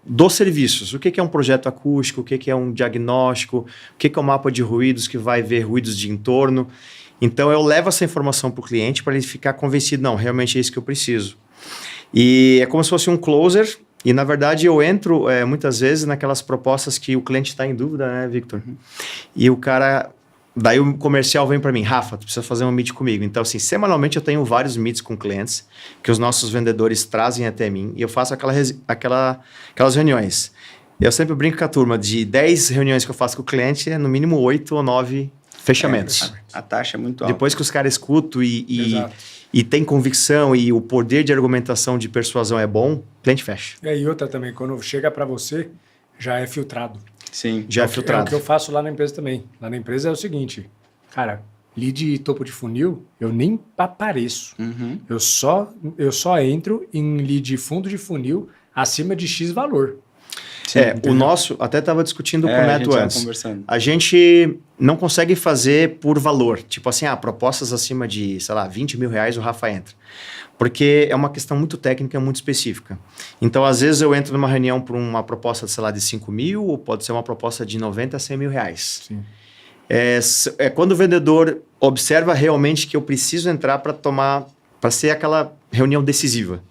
dos serviços. O que é um projeto acústico, o que é um diagnóstico, o que é um mapa de ruídos que vai ver ruídos de entorno. Então, eu levo essa informação para o cliente para ele ficar convencido, não, realmente é isso que eu preciso. E é como se fosse um closer, e na verdade eu entro muitas vezes naquelas propostas que o cliente está em dúvida, né, Victor? Uhum. E o cara... Daí o comercial vem para mim, Rafa, tu precisa fazer um meet comigo. Então, assim, semanalmente eu tenho vários meets com clientes que os nossos vendedores trazem até mim e eu faço aquelas reuniões. Eu sempre brinco com a turma, de 10 reuniões que eu faço com o cliente, no mínimo 8 ou 9 fechamentos. A taxa é muito alta. Depois que os caras escutam e tem convicção e o poder de argumentação, de persuasão é bom, o cliente fecha. E outra também, quando chega para você, já é filtrado. Sim, já é filtrado. É o que eu faço lá na empresa também. Lá na empresa é o seguinte, cara, lead topo de funil, eu nem apareço. Uhum. Eu só entro em lead fundo de funil acima de X valor. Sim, o nosso, até estava discutindo com o Neto antes. A gente não consegue fazer por valor. Tipo assim, propostas acima de, sei lá, 20 mil reais o Rafa entra. Porque é uma questão muito técnica, muito específica. Então, às vezes, eu entro numa reunião por uma proposta, sei lá, de 5 mil, ou pode ser uma proposta de 90 a 100 mil reais. Sim. É quando o vendedor observa realmente que eu preciso entrar para ser aquela reunião decisiva.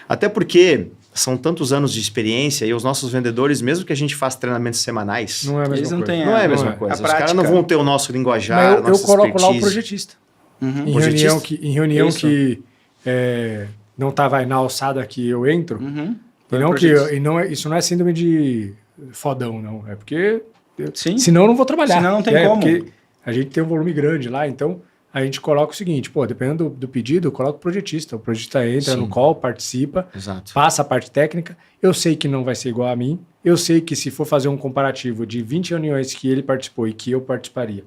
Até porque são tantos anos de experiência e os nossos vendedores, mesmo que a gente faça treinamentos semanais, não é a mesma coisa. Não é a mesma coisa. Os caras não vão ter o nosso linguajar, eu coloco lá o projetista. Uhum. Em reunião que não estava na alçada que eu entro. Uhum. Isso não é síndrome de fodão, não. É porque senão eu não vou trabalhar. Senão não tem como. Porque a gente tem um volume grande lá, então a gente coloca o seguinte, dependendo do pedido, eu coloco o projetista. O projetista entra no call, participa, passa a parte técnica. Eu sei que não vai ser igual a mim. Eu sei que se for fazer um comparativo de 20 reuniões que ele participou e que eu participaria,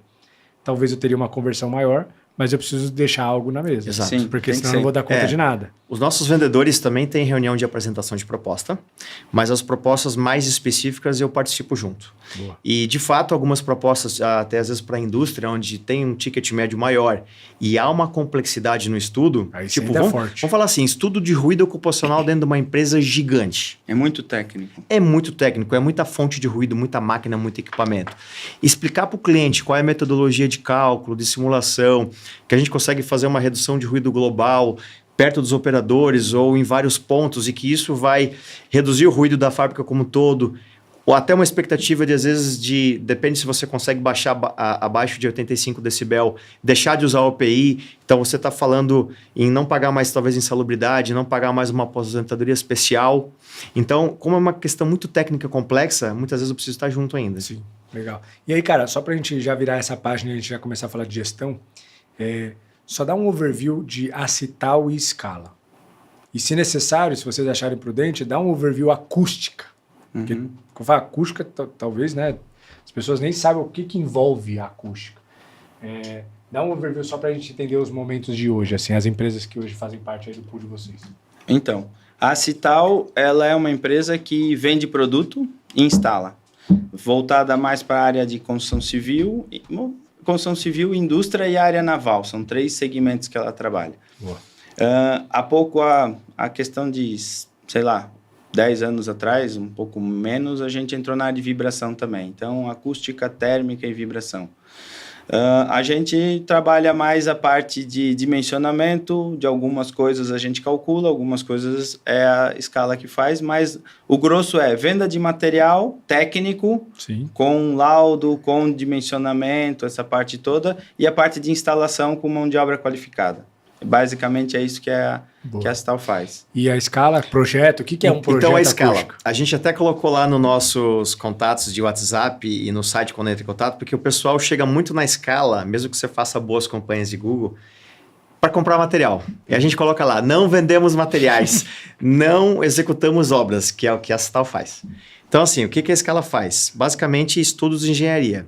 talvez eu teria uma conversão maior, mas eu preciso deixar algo na mesa. Exato. Sim, porque senão eu não vou dar conta de nada. Os nossos vendedores também têm reunião de apresentação de proposta, mas as propostas mais específicas eu participo junto. Boa. E, de fato, algumas propostas, até às vezes para a indústria, onde tem um ticket médio maior e há uma complexidade no estudo, aí vamos falar assim, estudo de ruído ocupacional dentro de uma empresa gigante. É muito técnico. É muito técnico, é muita fonte de ruído, muita máquina, muito equipamento. Explicar para o cliente qual é a metodologia de cálculo, de simulação, que a gente consegue fazer uma redução de ruído global perto dos operadores ou em vários pontos e que isso vai reduzir o ruído da fábrica como um todo, ou até uma expectativa de, às vezes, depende se você consegue baixar abaixo de 85 decibel, deixar de usar o OPI, então você está falando em não pagar mais talvez insalubridade, não pagar mais uma aposentadoria especial. Então, como é uma questão muito técnica complexa, muitas vezes eu preciso estar junto ainda. Sim, legal. E aí, cara, só para a gente já virar essa página e a gente já começar a falar de gestão, só dá um overview de acetal e escala. E, se necessário, se vocês acharem prudente, dá um overview acústica. Uhum. Porque, quando eu falo acústica, talvez, né? As pessoas nem sabem o que envolve a acústica. Dá um overview só para a gente entender os momentos de hoje, assim, as empresas que hoje fazem parte aí do pool de vocês. Então, a Acetal, ela é uma empresa que vende produto e instala. voltada mais para a área de construção civil, indústria e área naval. São 3 segmentos que ela trabalha. Há pouco, a questão de, sei lá, 10 anos atrás, um pouco menos, a gente entrou na área de vibração também. Então, acústica, térmica e vibração. A gente trabalha mais a parte de dimensionamento, de algumas coisas a gente calcula, algumas coisas é a escala que faz, mas o grosso é venda de material técnico, Sim. com laudo, com dimensionamento, essa parte toda, e a parte de instalação com mão de obra qualificada. Basicamente é isso que a Cital faz. E a escala, projeto, o que é um projeto Então a escala, acústico? a gente até colocou lá nos nossos contatos de WhatsApp e no site quando entra em contato, porque o pessoal chega muito na escala, mesmo que você faça boas campanhas de Google, para comprar material. E a gente coloca lá, não vendemos materiais, não executamos obras, que é o que a Cital faz. Então assim, o que a escala faz? Basicamente estudos de engenharia,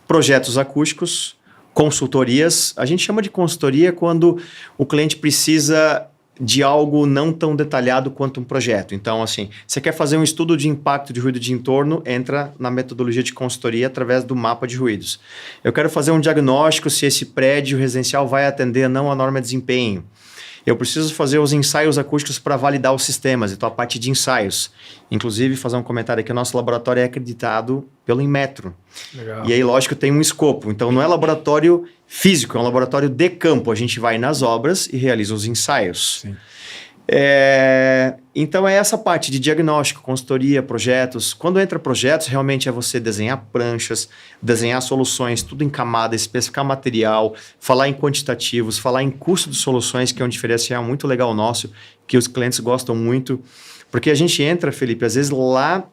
projetos acústicos, consultorias. A gente chama de consultoria quando o cliente precisa de algo não tão detalhado quanto um projeto. Então, assim, você quer fazer um estudo de impacto de ruído de entorno, entra na metodologia de consultoria através do mapa de ruídos. Eu quero fazer um diagnóstico se esse prédio residencial vai atender não a norma de desempenho. Eu preciso fazer os ensaios acústicos para validar os sistemas, então a parte de ensaios. Inclusive, fazer um comentário aqui, o nosso laboratório é acreditado pelo Inmetro. Legal. E aí, lógico, tem um escopo. Então, não é laboratório físico, é um laboratório de campo. A gente vai nas obras e realiza os ensaios. Sim. Então, é essa parte de diagnóstico, consultoria, projetos. Quando entra projetos, realmente é você desenhar pranchas, desenhar soluções, tudo em camada, especificar material, falar em quantitativos, falar em custo de soluções, que é um diferencial muito legal nosso, que os clientes gostam muito. Porque a gente entra, Felipe, às vezes lá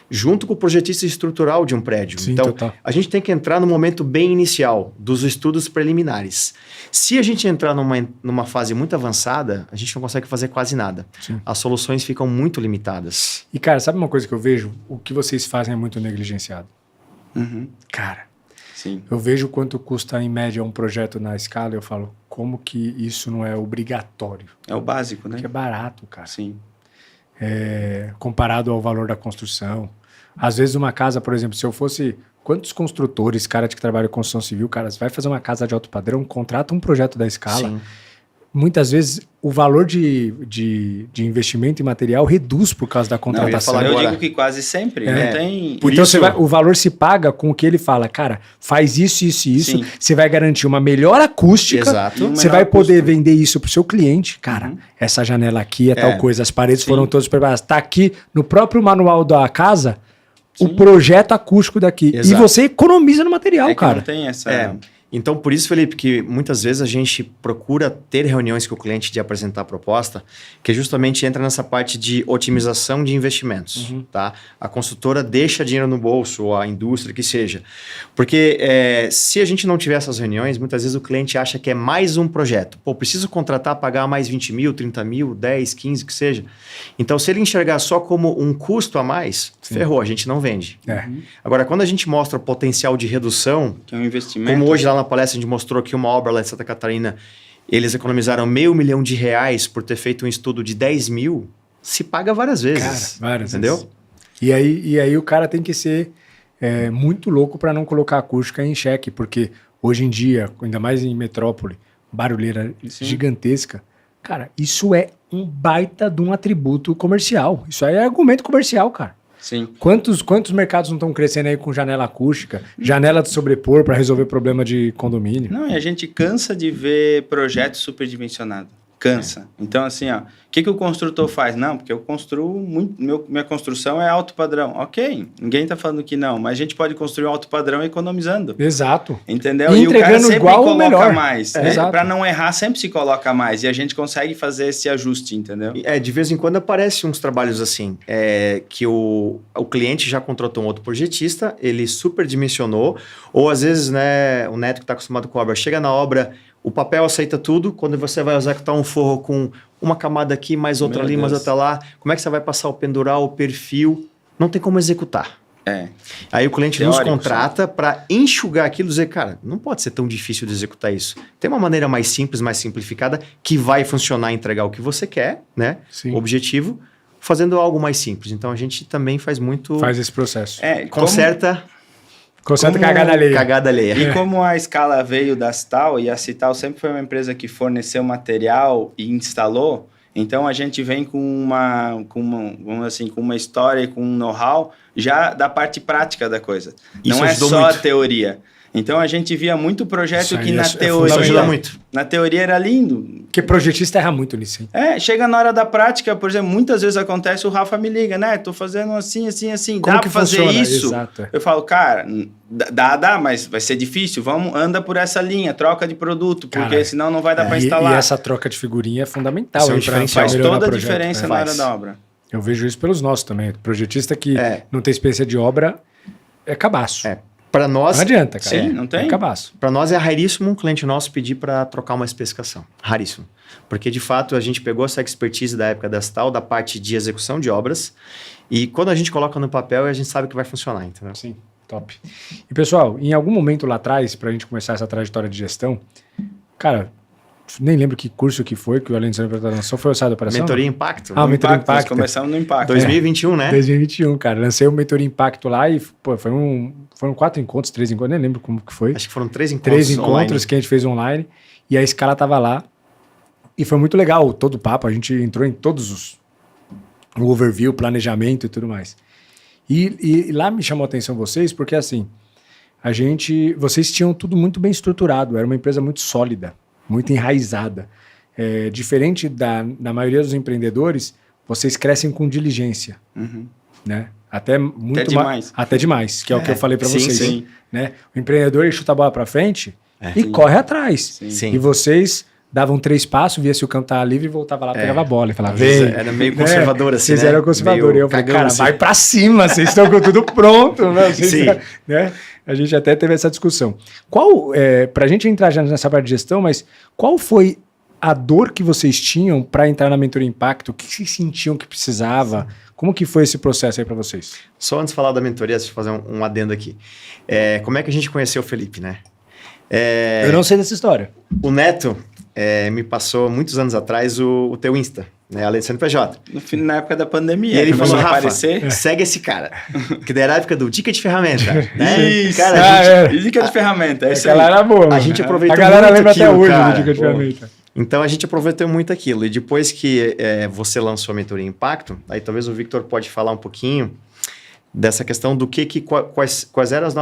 junto com o projetista estrutural de um prédio. Sim, então, total. a gente tem que entrar no momento bem inicial dos estudos preliminares. Se a gente entrar numa fase muito avançada, a gente não consegue fazer quase nada. Sim. As soluções ficam muito limitadas. E, cara, sabe uma coisa que eu vejo? O que vocês fazem é muito negligenciado. Uhum. Cara, Sim. eu vejo quanto custa, em média, um projeto na escala e eu falo, como que isso não é obrigatório? É o básico, né? Porque é barato, cara. Sim. Comparado ao valor da construção. Às vezes uma casa, por exemplo, se eu fosse... Quantos construtores, cara que trabalha com construção civil, cara, você vai fazer uma casa de alto padrão, contrata um projeto da escala. Sim. Muitas vezes o valor de investimento em material reduz por causa da contratação. Eu digo que quase sempre. Não tem... Então o valor se paga com o que ele fala. Cara, faz isso, isso e isso. Sim. Você vai garantir uma melhor acústica. Exato. Você vai poder vender isso para o seu cliente. Cara, essa janela aqui é tal coisa. As paredes foram todas preparadas. Está aqui no próprio manual da casa o projeto acústico daqui. Exato. E você economiza no material, cara. Não tem essa... Então, por isso, Felipe, que muitas vezes a gente procura ter reuniões com o cliente de apresentar a proposta, que justamente entra nessa parte de otimização de investimentos, tá? A consultora deixa dinheiro no bolso, ou a indústria, que seja. Porque se a gente não tiver essas reuniões, muitas vezes o cliente acha que é mais um projeto. Pô, preciso contratar, pagar mais 20 mil, 30 mil, 10, 15, que seja. Então, se ele enxergar só como um custo a mais, ferrou, a gente não vende. Agora, quando a gente mostra o potencial de redução, que é um investimento... como hoje lá na palestra a gente mostrou que uma obra lá em Santa Catarina, eles economizaram R$500 milhão por ter feito um estudo de 10 mil, se paga várias vezes. Cara, várias entendeu? vezes. E aí o cara tem que ser muito louco para não colocar a acústica em xeque, porque hoje em dia, ainda mais em metrópole, barulheira gigantesca, cara, isso é um baita de um atributo comercial. Isso aí é argumento comercial, cara. Sim. Quantos mercados não estão crescendo aí com janela acústica, janela de sobrepor para resolver problema de condomínio? Não, e a gente cansa de ver projeto superdimensionado. Cansa. Então, assim, ó, o que o construtor faz? Não, porque eu construo muito... Minha construção é alto padrão. Ok, ninguém está falando que não, mas a gente pode construir um alto padrão economizando. Exato. Entendeu? E o cara sempre igual coloca melhor. Mais. Para não errar, sempre se coloca mais. E a gente consegue fazer esse ajuste, entendeu? De vez em quando aparecem uns trabalhos assim, que o cliente já contratou um outro projetista, ele superdimensionou, ou às vezes, né, o Neto que está acostumado com a obra, chega na obra... O papel aceita tudo, quando você vai executar um forro com uma camada aqui, mais outra ali, mais outra lá, como é que você vai passar o pendural, o perfil? Não tem como executar. Aí o cliente nos contrata para enxugar aquilo e dizer, cara, não pode ser tão difícil de executar isso. Tem uma maneira mais simples, mais simplificada, que vai funcionar e entregar o que você quer, né? Sim. O objetivo, fazendo algo mais simples. Então a gente também faz muito... Faz esse processo. Conserta cagada alheia. Cagada alheia. E como a Scala veio da Cital, e a Cital sempre foi uma empresa que forneceu material e instalou, então a gente vem com uma história e com um know-how já da parte prática da coisa. Isso não é só muito. a teoria. Então a gente via muito projeto que na teoria era lindo. Porque projetista erra muito nisso, hein? Chega na hora da prática, por exemplo, muitas vezes acontece, o Rafa me liga, né? Tô fazendo assim, Como dá pra fazer funciona? isso? Exato. Eu falo, cara, dá, mas vai ser difícil, anda por essa linha, troca de produto, porque senão não vai dar pra instalar. E essa troca de figurinha é fundamental. Faz toda a diferença na hora da obra. Eu vejo isso pelos nossos também. Projetista que não tem experiência de obra é cabaço. Para nós... Não adianta, cara. Sim, não tem? É cabaço. Para nós é raríssimo um cliente nosso pedir para trocar uma especificação. Raríssimo. Porque, de fato, a gente pegou essa expertise da época da Cital, da parte de execução de obras, e quando a gente coloca no papel, a gente sabe que vai funcionar, entendeu? Sim, top. E, pessoal, em algum momento lá atrás, para a gente começar essa trajetória de gestão, cara, nem lembro que curso que foi, que o Além de Ser lançou, foi o site da operação? Mentoria Impacto. Mentoria Impacto. Nós começamos no Impacto. 2021, né? 2021, cara. Lancei o Mentoria Impacto lá e, foram 4 encontros, 3 encontros, nem lembro como que foi. Acho que foram 3 encontros 3 encontros online. Que a gente fez online. E a Scala tava lá. E foi muito legal todo o papo. A gente entrou em todos o overview, planejamento e tudo mais. E lá me chamou a atenção vocês, porque assim, vocês tinham tudo muito bem estruturado. Era uma empresa muito sólida, muito enraizada. Diferente da maioria dos empreendedores, vocês crescem com diligência. Né? Até demais. Até demais, que é o que eu falei para vocês. Sim. Né? O empreendedor ele chuta a bola para frente e corre atrás. Sim. E vocês davam 3 passos, via se o campo estava livre e voltava lá, pegava a bola e falava, vem. Era meio conservador assim, vocês eram conservadores. Eu falei, cara, vai para cima, vocês estão com tudo pronto. Né? A gente até teve essa discussão. Para a gente entrar já nessa parte de gestão, mas qual foi a dor que vocês tinham para entrar na Mentoria Impacto? O que vocês sentiam que precisava? Como que foi esse processo aí para vocês? Só antes de falar da mentoria, deixa eu fazer um adendo aqui. Como é que a gente conheceu o Felipe, né? Eu não sei dessa história. O Neto me passou muitos anos atrás o teu Insta, né? Além de CNPJ. Na época da pandemia. E ele falou, Rafa, aparecer. segue esse cara. Que daí era a época do Dica de Ferramenta. Né? Isso. Cara, Dica de Ferramenta. A galera era boa. A gente aproveitou a galera muito lembra aquilo, até hoje cara. do Dica de Ferramenta. Então, a gente aproveitou muito aquilo. E depois que você lançou a Mentoria Impacto, aí talvez o Victor pode falar um pouquinho dessa questão do quais eram as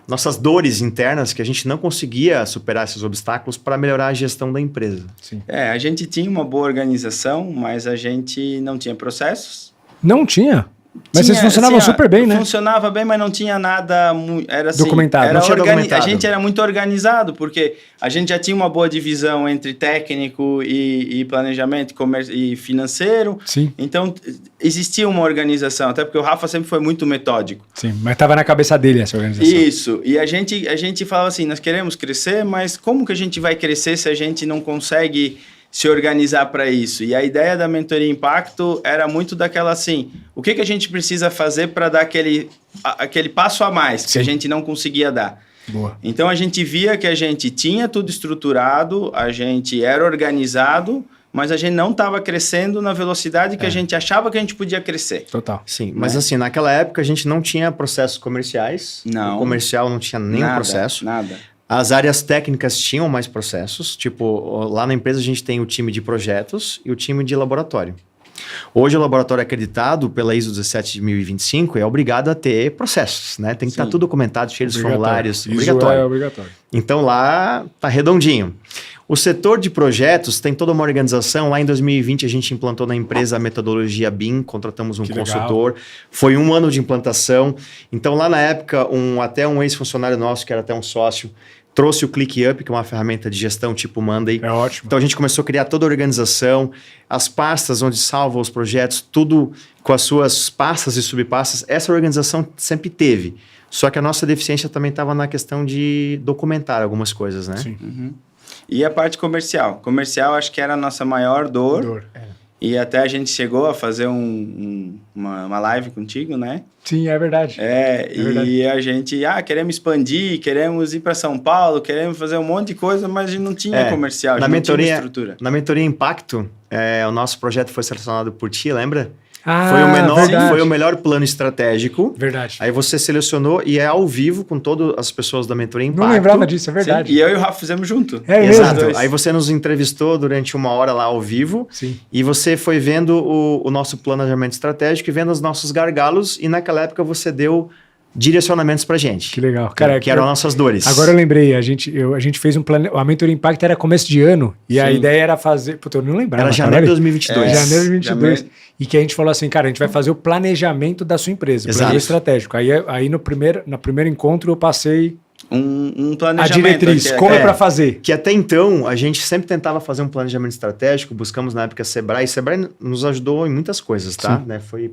nossas dores internas que a gente não conseguia superar esses obstáculos para melhorar a gestão da empresa. Sim. A gente tinha uma boa organização, mas a gente não tinha processos. Não tinha? Mas vocês funcionavam super bem, né? Funcionava bem, mas não tinha nada... Era assim, documentado. Era não tinha documentado. A gente era muito organizado, porque a gente já tinha uma boa divisão entre técnico e planejamento e financeiro. Sim. Então, existia uma organização, até porque o Rafa sempre foi muito metódico. Sim, mas estava na cabeça dele essa organização. Isso. E a gente falava assim, nós queremos crescer, mas como que a gente vai crescer se a gente não consegue se organizar para isso? E a ideia da Mentoria Impacto era muito daquela assim, o que a gente precisa fazer para dar aquele passo a mais que a gente não conseguia dar? Boa. Então a gente via que a gente tinha tudo estruturado, a gente era organizado, mas a gente não estava crescendo na velocidade que a gente achava que a gente podia crescer. Total. Sim, mas assim, naquela época a gente não tinha processos comerciais. Não. O comercial não tinha nenhum processo. Nada. As áreas técnicas tinham mais processos. Tipo, lá na empresa a gente tem o time de projetos e o time de laboratório. Hoje o laboratório acreditado pela ISO 17025 é obrigado a ter processos, né? Tem que estar tudo documentado, cheio de formulários. Obrigatório. É obrigatório. Então lá tá redondinho. O setor de projetos tem toda uma organização. Lá em 2020 a gente implantou na empresa a metodologia BIM, contratamos um consultor. Legal. Foi 1 ano de implantação. Então lá na época, até um ex-funcionário nosso, que era até um sócio, trouxe o ClickUp, que é uma ferramenta de gestão tipo Monday. É ótimo. Então a gente começou a criar toda a organização, as pastas onde salva os projetos, tudo com as suas pastas e subpastas. Essa organização sempre teve. Só que a nossa deficiência também estava na questão de documentar algumas coisas, né? Sim. Uhum. E a parte comercial? Comercial acho que era a nossa maior dor. E até a gente chegou a fazer uma uma live contigo, né? Sim, é verdade. E a gente, queremos expandir, queremos ir para São Paulo, queremos fazer um monte de coisa, mas a gente não tinha comercial, a gente não tinha estrutura. Na mentoria Impacto, o nosso projeto foi selecionado por ti, lembra? Verdade. Foi o melhor plano estratégico. Verdade. Aí você selecionou e é ao vivo com todas as pessoas da mentoria Impacto. Não lembrava disso, é verdade. Sim, e eu e o Rafa fizemos junto. Exato. Aí você nos entrevistou durante 1 hora lá ao vivo. Sim. E você foi vendo o nosso planejamento estratégico e vendo os nossos gargalos. E naquela época você deu direcionamentos pra gente. Que legal. Cara, que eram nossas dores. Agora eu lembrei, a gente fez um plano. A mentoria Impact era começo de ano. E a ideia era fazer. Puta, eu não lembrava. Era janeiro de 2022. Janeiro de 2022. E que a gente falou assim, cara, a gente vai fazer o planejamento da sua empresa. Planejamento estratégico. Aí no primeiro encontro eu passei um planejamento. A diretriz, como é para fazer. Que até então, a gente sempre tentava fazer um planejamento estratégico, buscamos na época Sebrae, e Sebrae nos ajudou em muitas coisas, tá? Né? Foi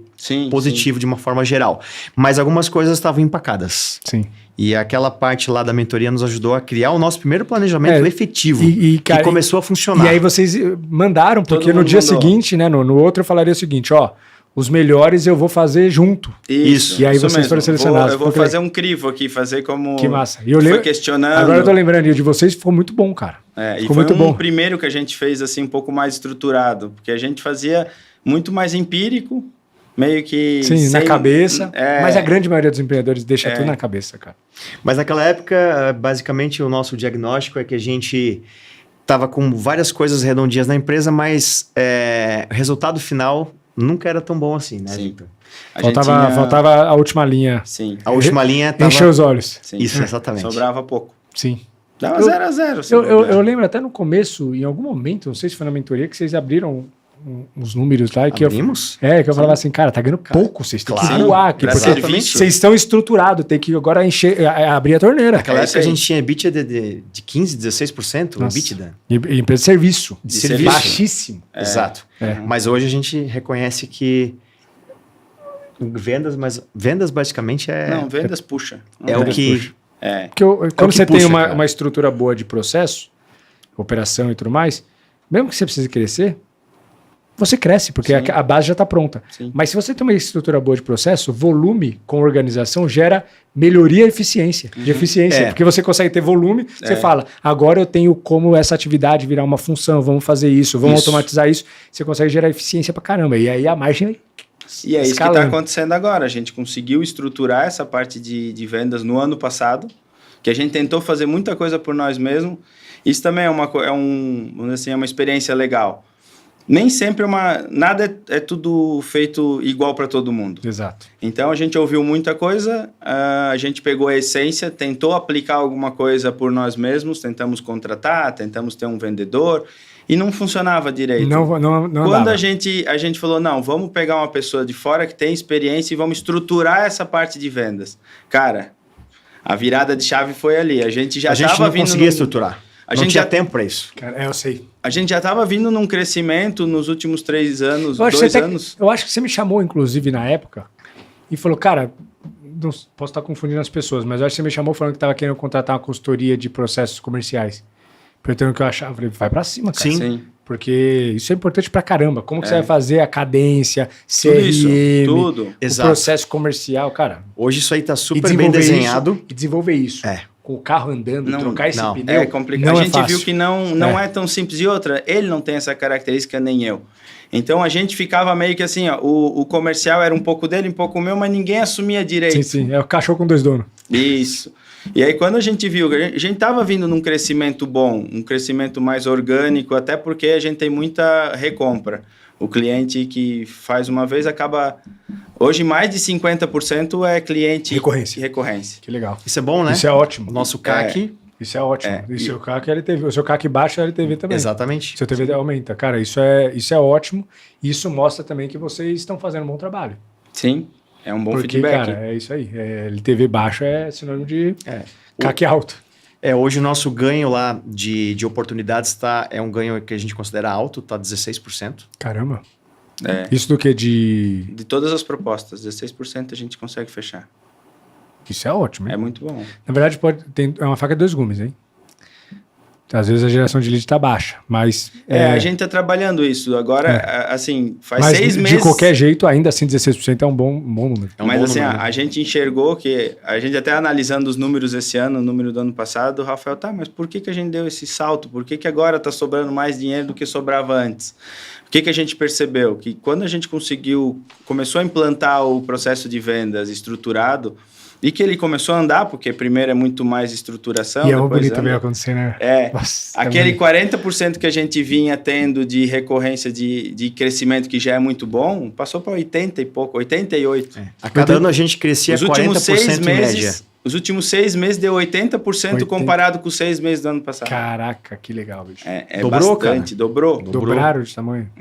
positivo de uma forma geral. Mas algumas coisas estavam empacadas. Sim. E aquela parte lá da mentoria nos ajudou a criar o nosso primeiro planejamento efetivo, cara, que começou a funcionar. E aí vocês mandaram, porque no dia seguinte, né, no outro eu falaria o seguinte, os melhores eu vou fazer junto. Isso. E aí vocês foram selecionados. Eu vou fazer um crivo aqui, fazer como... Que massa. E eu foi questionando. Agora eu tô lembrando de vocês, ficou muito bom, cara. E foi muito bom. Primeiro que a gente fez assim um pouco mais estruturado, porque a gente fazia muito mais empírico, meio que... Sim, na cabeça. Mas a grande maioria dos empreendedores deixa tudo na cabeça, cara. Mas naquela época, basicamente, o nosso diagnóstico é que a gente estava com várias coisas redondinhas na empresa, mas o resultado final nunca era tão bom assim, né, Victor? Faltava a última linha. Sim. A última linha tava... Encheu os olhos. Sim. Isso, exatamente. Sobrava pouco. Sim. Dava 0-0. Eu lembro até no começo, em algum momento, não sei se foi na mentoria, que vocês abriram uns números lá. Abrimos? Que eu falava assim, cara, tá ganhando pouco, vocês têm que voar aqui. Porque vocês estão estruturados, tem que agora abrir a torneira. Naquela época a gente tinha EBITDA de 15%, 16%, EBITDA. E empresa de serviço. De serviço. Baixíssimo. Exato. Mas hoje a gente reconhece que vendas basicamente Não, vendas puxa. O que... Puxa. Porque quando você tem uma estrutura boa de processo, operação e tudo mais, mesmo que você precise crescer, você cresce, porque a base já está pronta. Sim. Mas se você tem uma estrutura boa de processo, volume com organização gera melhoria de eficiência. Porque você consegue ter volume, você fala, agora eu tenho como essa atividade virar uma função, vamos fazer isso, vamos automatizar isso. Você consegue gerar eficiência pra caramba. E aí a margem... E é isso que está acontecendo agora. A gente conseguiu estruturar essa parte de vendas no ano passado, que a gente tentou fazer muita coisa por nós mesmos. Isso também é uma experiência legal. Nem sempre nada é tudo feito igual para todo mundo. Exato. Então a gente ouviu muita coisa, a gente pegou a essência, tentou aplicar alguma coisa por nós mesmos, tentamos contratar, tentamos ter um vendedor e não funcionava direito. Não Quando a gente falou, não, vamos pegar uma pessoa de fora que tem experiência e vamos estruturar essa parte de vendas. A virada de chave foi ali. A gente não conseguia estruturar. Não tinha tempo para isso. Cara, eu sei. A gente já estava vindo num crescimento nos últimos 3 anos, 2 anos. Eu acho que você me chamou, inclusive, na época, e falou, cara, não posso estar confundindo as pessoas, mas eu acho que você me chamou falando que estava querendo contratar uma consultoria de processos comerciais. Perguntando o que eu achava. Eu falei, vai para cima, cara. Sim. Porque isso é importante pra caramba. Como que você vai fazer a cadência, CRM, tudo. O processo comercial, cara. Hoje isso aí tá super bem desenhado. E desenvolver isso. Com o carro andando, trocar esse pneu. É complicado. A gente viu que não é tão simples. E outra, ele não tem essa característica, nem eu. Então a gente ficava meio que assim, o comercial era um pouco dele, um pouco meu, mas ninguém assumia direito. Sim. É o cachorro com 2 donos. Isso. E aí quando a gente viu, a gente estava vindo num crescimento bom, um crescimento mais orgânico, até porque a gente tem muita recompra. O cliente que faz uma vez acaba... Hoje, mais de 50% é cliente... Recorrência. Que legal. Isso é bom, né? Isso é ótimo. O nosso CAC... Isso é ótimo. E o seu CAC é LTV. O seu CAC baixa é LTV também. Exatamente. O seu TV aumenta. Cara, isso é ótimo. E isso mostra também que vocês estão fazendo um bom trabalho. Sim. É um bom feedback. Cara, é isso aí. LTV baixo é sinônimo de CAC alto. Hoje o nosso ganho lá de oportunidades é um ganho que a gente considera alto, tá 16%. Caramba. Isso do que de todas as propostas, 16% a gente consegue fechar. Isso é ótimo, hein? É muito bom. Na verdade, é uma faca de 2 gumes, hein? Às vezes a geração de lead tá baixa, mas... a gente tá trabalhando isso. Agora, assim, faz mas 6 meses... de qualquer jeito, ainda assim, 16% é um bom número. Mas assim, a gente enxergou que... A gente até analisando os números esse ano, o número do ano passado, o Rafael, mas por que a gente deu esse salto? Por que agora tá sobrando mais dinheiro do que sobrava antes? O que a gente percebeu? Que quando a gente começou a implantar o processo de vendas estruturado, e que ele começou a andar, porque primeiro é muito mais estruturação. E é muito bonito ver acontecer, né? Nossa, aquele 40% que a gente vinha tendo de recorrência de crescimento, que já é muito bom, passou para 80 e pouco, 88. A cada ano a gente crescia 40% em média. Os últimos 6 meses deu 80% comparado com os 6 meses do ano passado. Caraca, que legal, bicho. Dobrou, bastante, cara. Dobrou. Dobraram de tamanho.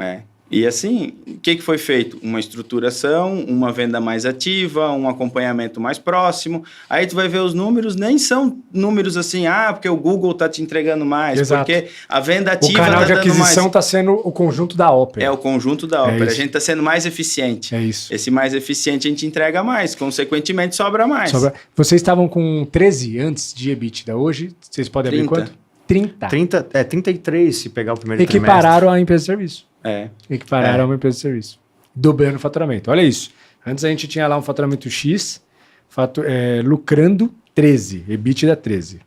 E assim, o que foi feito? Uma estruturação, uma venda mais ativa, um acompanhamento mais próximo. Aí tu vai ver os números, nem são números assim, porque o Google tá te entregando mais, Exato. Porque a venda ativa tá dando mais. O canal de aquisição está sendo o conjunto da Opera. É o conjunto da Opera. A gente está sendo mais eficiente. É isso. Esse mais eficiente a gente entrega mais, consequentemente sobra mais. Vocês estavam com 13 antes de EBITDA. Hoje, vocês podem abrir quanto? 33 se pegar o primeiro trimestre. Equipararam a empresa de serviço. Equipararam uma empresa de serviço. Dobrando o faturamento. Olha isso. Antes a gente tinha lá um faturamento X, lucrando 13, EBITDA 13.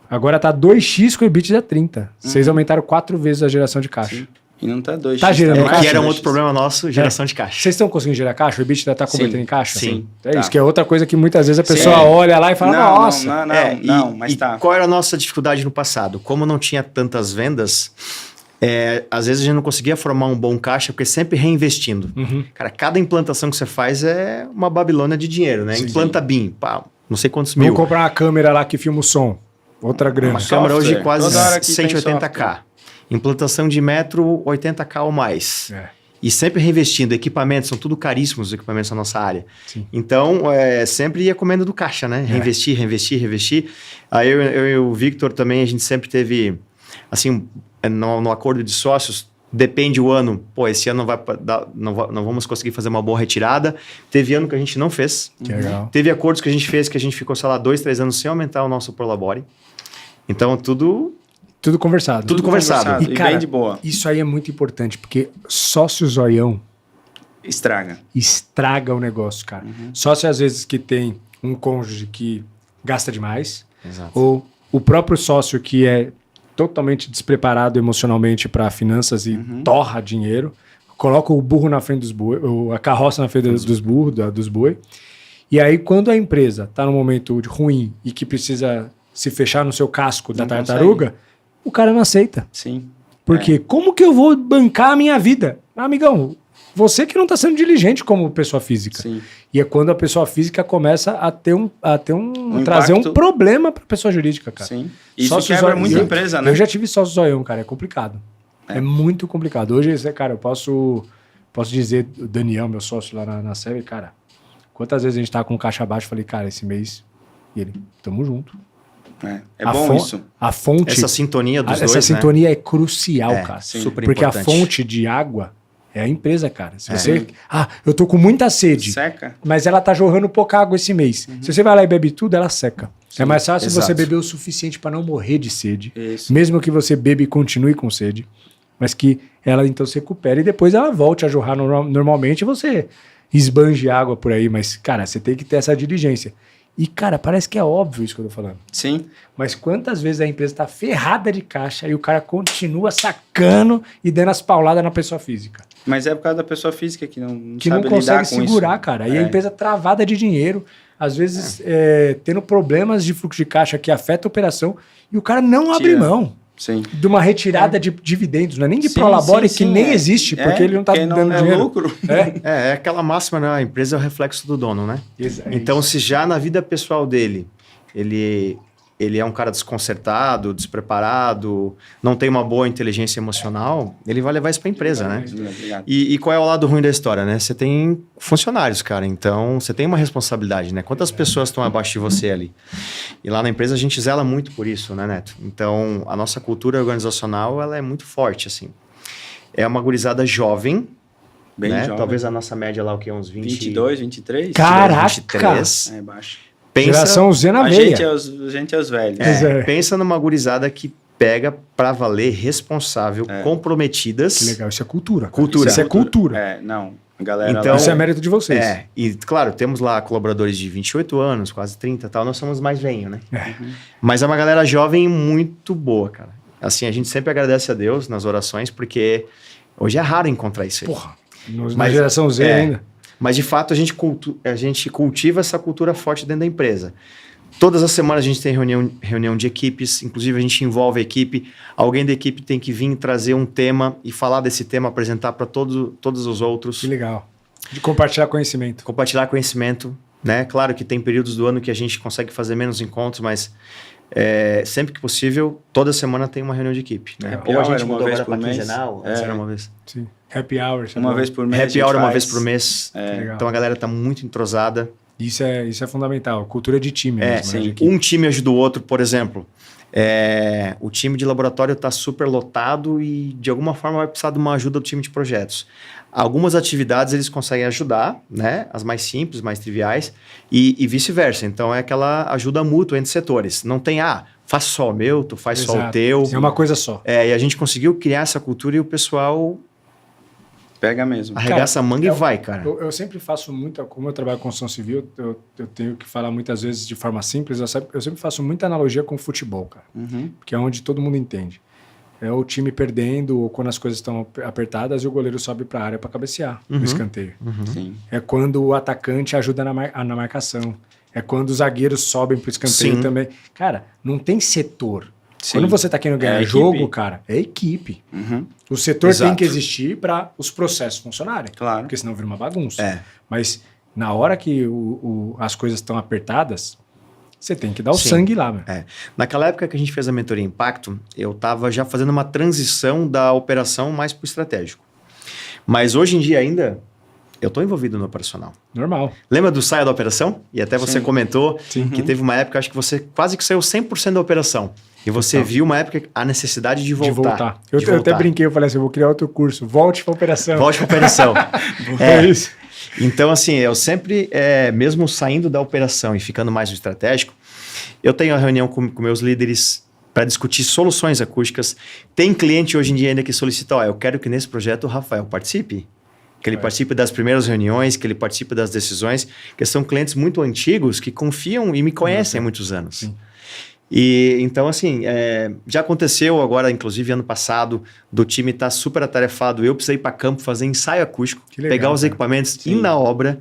Agora tá 2x com EBITDA 30. Vocês aumentaram 4 vezes a geração de caixa. Sim. E não tá 2x. Tá gerando caixa? Que era um outro problema nosso, geração de caixa. Vocês estão conseguindo gerar caixa? O EBITDA tá convertendo em caixa? Sim. Isso, que é outra coisa que muitas vezes a pessoa olha lá e fala, nossa. Não, mas tá. Qual era a nossa dificuldade no passado? Como não tinha tantas vendas... às vezes a gente não conseguia formar um bom caixa, porque sempre reinvestindo. Cara, cada implantação que você faz é uma Babilônia de dinheiro, né? Implanta BIM, não sei quantos mil. Vou comprar uma câmera lá que filma o som. Outra grana. Uma câmera hoje quase 180k. Implantação de metro, 80k ou mais. E sempre reinvestindo. Equipamentos, são tudo caríssimos os equipamentos da nossa área. Sim. Então, sempre ia comendo do caixa, né? Reinvestir. Aí eu e o Victor também, a gente sempre teve, assim... No acordo de sócios, depende o ano. Esse ano não vamos conseguir fazer uma boa retirada. Teve ano que a gente não fez. Que legal. Teve acordos que a gente fez que a gente ficou, 2, 3 anos sem aumentar o nosso Prolabore. Então, tudo conversado. Tudo conversado. E cara, bem de boa. Isso aí é muito importante, porque sócio zoião... Estraga o negócio, cara. Sócio, às vezes, que tem um cônjuge que gasta demais. Exato. Ou o próprio sócio que é totalmente despreparado emocionalmente para finanças e torra dinheiro, coloca o burro na frente dos bois, a carroça na frente dos burros, dos boi. E aí, quando a empresa está num momento ruim e que precisa se fechar no seu casco da tartaruga, o cara não aceita. Sim. Porque como que eu vou bancar a minha vida? Amigão, você que não está sendo diligente como pessoa física. Sim. E é quando a pessoa física começa a trazer um problema para a pessoa jurídica, cara. Sim. Isso quebra muita empresa, né? Eu já tive sócio zoião, cara. É complicado. É muito complicado. Hoje, cara, eu posso dizer, o Daniel, meu sócio lá na série, cara, quantas vezes a gente tá com caixa baixo, falei, cara, esse mês, e ele, tamo junto. É bom isso. A fonte... Essa sintonia dos dois, Essa sintonia é crucial, cara. Super porque importante. A fonte de água é a empresa, cara. Se você... eu tô com muita sede. Seca. Mas ela tá jorrando pouca água esse mês. Se você vai lá e bebe tudo, ela seca. Sim, é mais fácil exato. você beber o suficiente para não morrer de sede. Isso. Mesmo que você beba e continue com sede. Mas que ela então se recupere e depois ela volte a jorrar normalmente e você esbanje água por aí. Mas, cara, você tem que ter essa diligência. E, cara, parece que é óbvio isso que eu tô falando. Sim. Mas quantas vezes a empresa tá ferrada de caixa e o cara continua sacando e dando as pauladas na pessoa física? Mas é por causa da pessoa física que não que sabe não consegue lidar com segurar, isso. cara. E a empresa travada de dinheiro, às vezes tendo problemas de fluxo de caixa que afeta a operação e o cara não abre mão. Sim. De uma retirada de dividendos, não é nem de Prolabore, que nem existe, porque ele não está dando dinheiro. Lucro. É aquela máxima, né? A empresa é o reflexo do dono, né? Então, se já na vida pessoal dele, ele é um cara desconcertado, despreparado, não tem uma boa inteligência emocional, ele vai levar isso para a empresa, né? E qual é o lado ruim da história, né? Você tem funcionários, cara, então você tem uma responsabilidade, né? Quantas pessoas estão abaixo de você ali? E lá na empresa a gente zela muito por isso, né, Neto? Então, a nossa cultura organizacional, ela é muito forte, assim. É uma gurizada jovem, bem né? jovem. Talvez a nossa média lá, o que? Uns 22, 23? Caraca! 23. É baixo. Geração Z na A veia. gente é os velhos. Pensa numa gurizada que pega pra valer, responsável, comprometidas. Que legal, isso é cultura. Cultura. Isso é cultura. Não. A galera Então, isso é mérito de vocês. E claro, temos lá colaboradores de 28 anos, quase 30 e tal, nós somos mais velhos, né? Mas é uma galera jovem muito boa, cara. Assim, a gente sempre agradece a Deus nas orações, porque hoje é raro encontrar isso aí. Porra, na geração Z ainda. Mas de fato a gente cultiva essa cultura forte dentro da empresa. Todas as semanas a gente tem reunião de equipes, inclusive a gente envolve a equipe. Alguém da equipe tem que vir trazer um tema e falar desse tema, apresentar para todos os outros. Que legal. De compartilhar conhecimento. Compartilhar conhecimento, né? Claro que tem períodos do ano que a gente consegue fazer menos encontros, mas sempre que possível, toda semana tem uma reunião de equipe. Né? Ou a gente mudou agora para quinzenal, era uma vez. Sim. Happy hour. Uma vez por mês. Happy hour uma vez por mês. Legal. Então a galera tá muito entrosada. Isso é fundamental. Cultura de time mesmo. Sim. Um time ajuda o outro, por exemplo. O time de laboratório está super lotado e de alguma forma vai precisar de uma ajuda do time de projetos. Algumas atividades eles conseguem ajudar, né? As mais simples, mais triviais, e vice-versa. Então é aquela ajuda mútua entre setores. Não tem, faz só o meu, tu faz só o teu. É uma coisa só. E a gente conseguiu criar essa cultura e o pessoal pega mesmo. Arregaça a manga e vai, cara. Eu sempre faço como eu trabalho com construção civil, eu tenho que falar muitas vezes de forma simples, eu sempre faço muita analogia com o futebol, cara. Porque é onde todo mundo entende. É o time perdendo ou quando as coisas estão apertadas e o goleiro sobe para a área para cabecear no escanteio. Sim. É quando o atacante ajuda na marcação. É quando os zagueiros sobem para o escanteio também. Cara, não tem setor. Sim. Quando você está querendo ganhar jogo, cara, é equipe. O setor tem que existir para os processos funcionarem. Claro. Porque senão vira uma bagunça. Mas na hora que as coisas estão apertadas, você tem que dar o sangue lá. Naquela época que a gente fez a mentoria Impacto, eu estava já fazendo uma transição da operação mais para o estratégico. Mas hoje em dia ainda, eu estou envolvido no operacional. Normal. Lembra do saia da operação? E até você comentou que teve uma época, acho que você quase que saiu 100% da operação. E você viu uma época a necessidade de voltar. Eu até brinquei, eu falei assim, eu vou criar outro curso. Volte para operação. Volte para operação. Isso. Então, assim, eu sempre, mesmo saindo da operação e ficando mais no estratégico, eu tenho a reunião com meus líderes para discutir soluções acústicas. Tem cliente hoje em dia ainda que solicita, eu quero que nesse projeto o Rafael participe. Que ele participe das primeiras reuniões, que ele participe das decisões, que são clientes muito antigos que confiam e me conhecem há muitos anos. Sim. E então, assim, já aconteceu agora, inclusive ano passado, do time estar super atarefado. Eu precisei ir para campo fazer ensaio acústico, legal, pegar os equipamentos, ir na obra.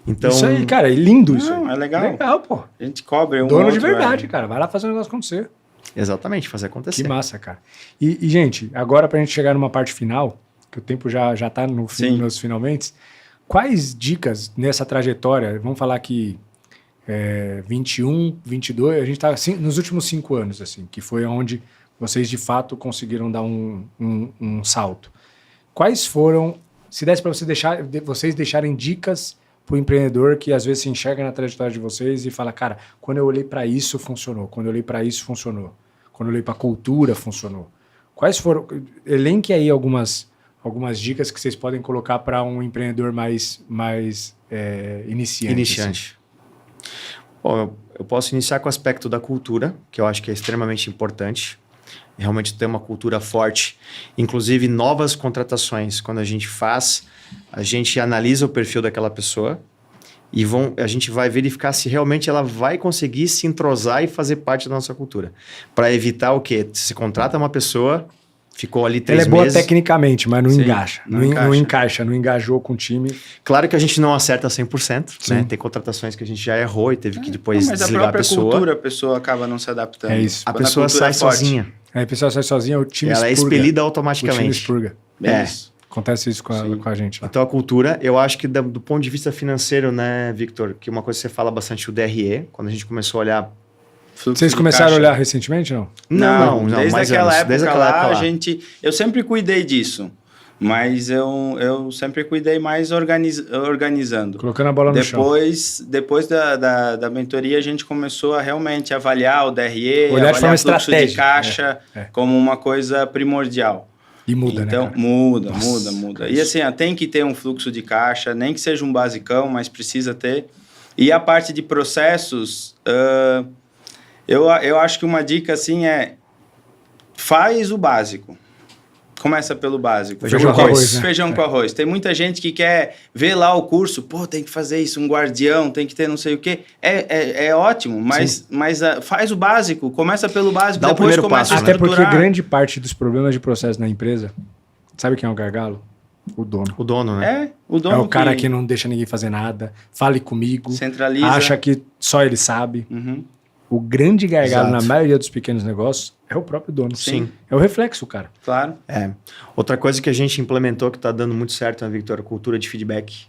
Então, isso aí, cara, é lindo isso aí. É legal. Legal, pô. A gente cobre dono de verdade, cara. Vai lá fazer o negócio acontecer. Exatamente, fazer acontecer. Que massa, cara. E gente, agora pra gente chegar numa parte final, que o tempo já tá nos finalmente, quais dicas nessa trajetória, vamos falar que 21, 22, a gente tá assim, nos últimos 5 anos, assim, que foi onde vocês de fato conseguiram dar um salto. Quais foram, se desse para vocês deixarem dicas para o empreendedor que às vezes se enxerga na trajetória de vocês e fala, cara, quando eu olhei para isso, funcionou. Quando eu olhei para isso, funcionou. Quando eu olhei para a cultura, funcionou. Quais foram, elenque aí algumas dicas que vocês podem colocar para um empreendedor mais iniciante. Assim. Bom, eu posso iniciar com o aspecto da cultura, que eu acho que é extremamente importante. Realmente ter uma cultura forte. Inclusive, novas contratações. Quando a gente faz, a gente analisa o perfil daquela pessoa e a gente vai verificar se realmente ela vai conseguir se entrosar e fazer parte da nossa cultura. Para evitar o quê? Se contrata uma pessoa... Ficou ali 3 meses. Ela é boa tecnicamente, mas não encaixa. Não encaixa, não engajou com o time. Claro que a gente não acerta 100%, né? Tem contratações que a gente já errou e teve que depois desligar a pessoa. Cultura, a pessoa acaba não se adaptando. É isso. A pessoa sai sozinha. A pessoa sai sozinha, o time expurga. Ela é expelida automaticamente. O time expurga. Isso. Acontece isso com a gente lá. Então a cultura, eu acho que do ponto de vista financeiro, né, Victor, que uma coisa que você fala bastante, o DRE, quando a gente começou a olhar... Vocês começaram a olhar recentemente, não? Não, desde aquela época lá, eu sempre cuidei disso, mas eu sempre cuidei mais organizando. Colocando a bola no chão. Depois da mentoria, a gente começou a realmente avaliar o DRE, olhar avaliar o fluxo de caixa como uma coisa primordial. E muda, então, né, cara? Muda. E assim, tem que ter um fluxo de caixa, nem que seja um basicão, mas precisa ter. E a parte de processos, eu acho que uma dica assim faz o básico. Começa pelo básico. Feijão com arroz, né? Feijão com arroz. Tem muita gente que quer ver lá o curso. Pô, tem que fazer isso, um guardião, tem que ter não sei o quê. É ótimo, mas faz o básico. Começa pelo básico, Dá o depois primeiro começa passo, a Até estruturar. porque grande parte dos problemas de processo na empresa, sabe quem é o gargalo? O dono. O dono, né? O dono É o cara que não deixa ninguém fazer nada, fale comigo, centraliza. acha que só ele sabe. Uhum. O grande gargalo Exato. na maioria dos pequenos negócios é o próprio dono. Sim. É o reflexo, cara. Claro. Outra coisa que a gente implementou que está dando muito certo, né, Victor? A cultura de feedback.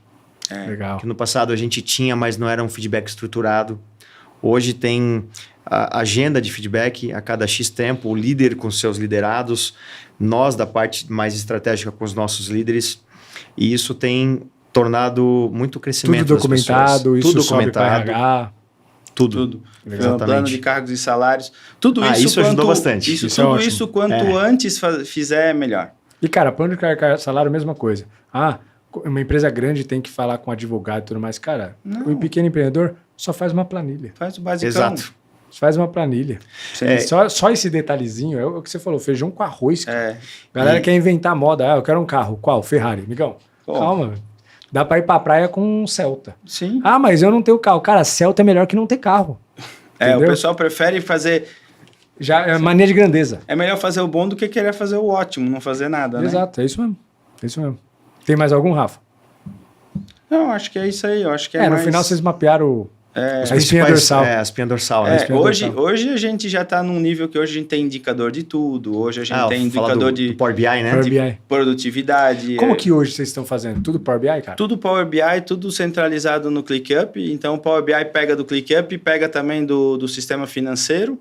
Legal. Que no passado a gente tinha, mas não era um feedback estruturado. Hoje tem a agenda de feedback a cada X tempo, o líder com seus liderados, nós da parte mais estratégica com os nossos líderes. E isso tem tornado muito crescimento Tudo documentado, isso tudo sobe para documentado. RH. Tudo. Plano de cargos e salários. Tudo isso, isso ajudou bastante. Isso, Isso é tudo ótimo. isso quanto antes fizer, melhor. E, cara, plano de carga salário, mesma coisa. Uma empresa grande tem que falar com advogado e tudo mais. Cara, o pequeno empreendedor só faz uma planilha. Faz o basicão. Exato. Faz uma planilha. Só esse detalhezinho, é o que você falou, feijão com arroz. Cara. Galera quer inventar moda. Eu quero um carro. Qual? Ferrari. Migão, calma. Dá pra ir pra praia com um Celta. Sim. Mas eu não tenho carro. Cara, Celta é melhor que não ter carro. O pessoal prefere fazer... Já é mania de grandeza. É melhor fazer o bom do que querer fazer o ótimo, não fazer nada, né? Exato, é isso mesmo. É isso mesmo. Tem mais algum, Rafa? Não, acho que é isso aí. Eu acho que No mais... final vocês mapearam Os a espinha principais- dorsal. a espinha dorsal, né? Hoje a gente já está num nível que hoje a gente tem indicador de tudo. Hoje a gente tem fala indicador do de Power BI, né? Power BI. produtividade. Como que hoje vocês estão fazendo? Tudo Power BI, cara? Tudo Power BI, tudo centralizado no ClickUp. Então, o Power BI pega do ClickUp, pega também do sistema financeiro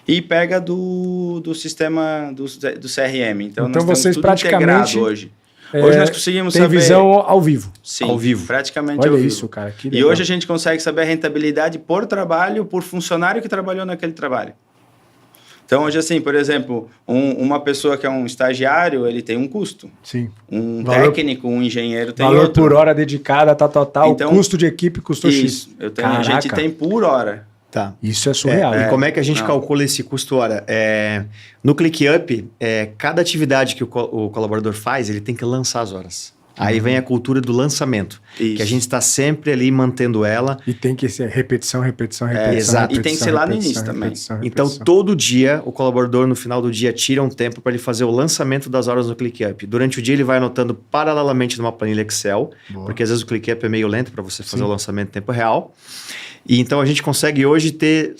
e pega do sistema do CRM. Então nós vocês temos tudo praticamente, integrado hoje. Hoje nós conseguimos tem saber... visão ao vivo. Sim, ao vivo. praticamente Olha ao vivo. isso, cara. Que E legal. hoje a gente consegue saber a rentabilidade por trabalho, por funcionário que trabalhou naquele trabalho. Então, hoje, assim, por exemplo, uma pessoa que é um estagiário, ele tem um custo. Sim. Um Valor- técnico, um engenheiro tem Valor outro. por hora dedicada, tal. Então, custo de equipe custou X. Isso. A gente tem por hora. Tá. Isso é surreal. E hein? como é que a gente calcula esse custo hora? No ClickUp, cada atividade que o colaborador faz, ele tem que lançar as horas. Aí vem a cultura do lançamento, Isso. que a gente está sempre ali mantendo ela. E tem que ser repetição. exato. E tem que ser lá no início também. Então, todo dia, o colaborador, no final do dia, tira um tempo para ele fazer o lançamento das horas no ClickUp. Durante o dia, ele vai anotando paralelamente numa planilha Excel, porque às vezes o ClickUp é meio lento para você fazer o lançamento em tempo real. E então, a gente consegue hoje ter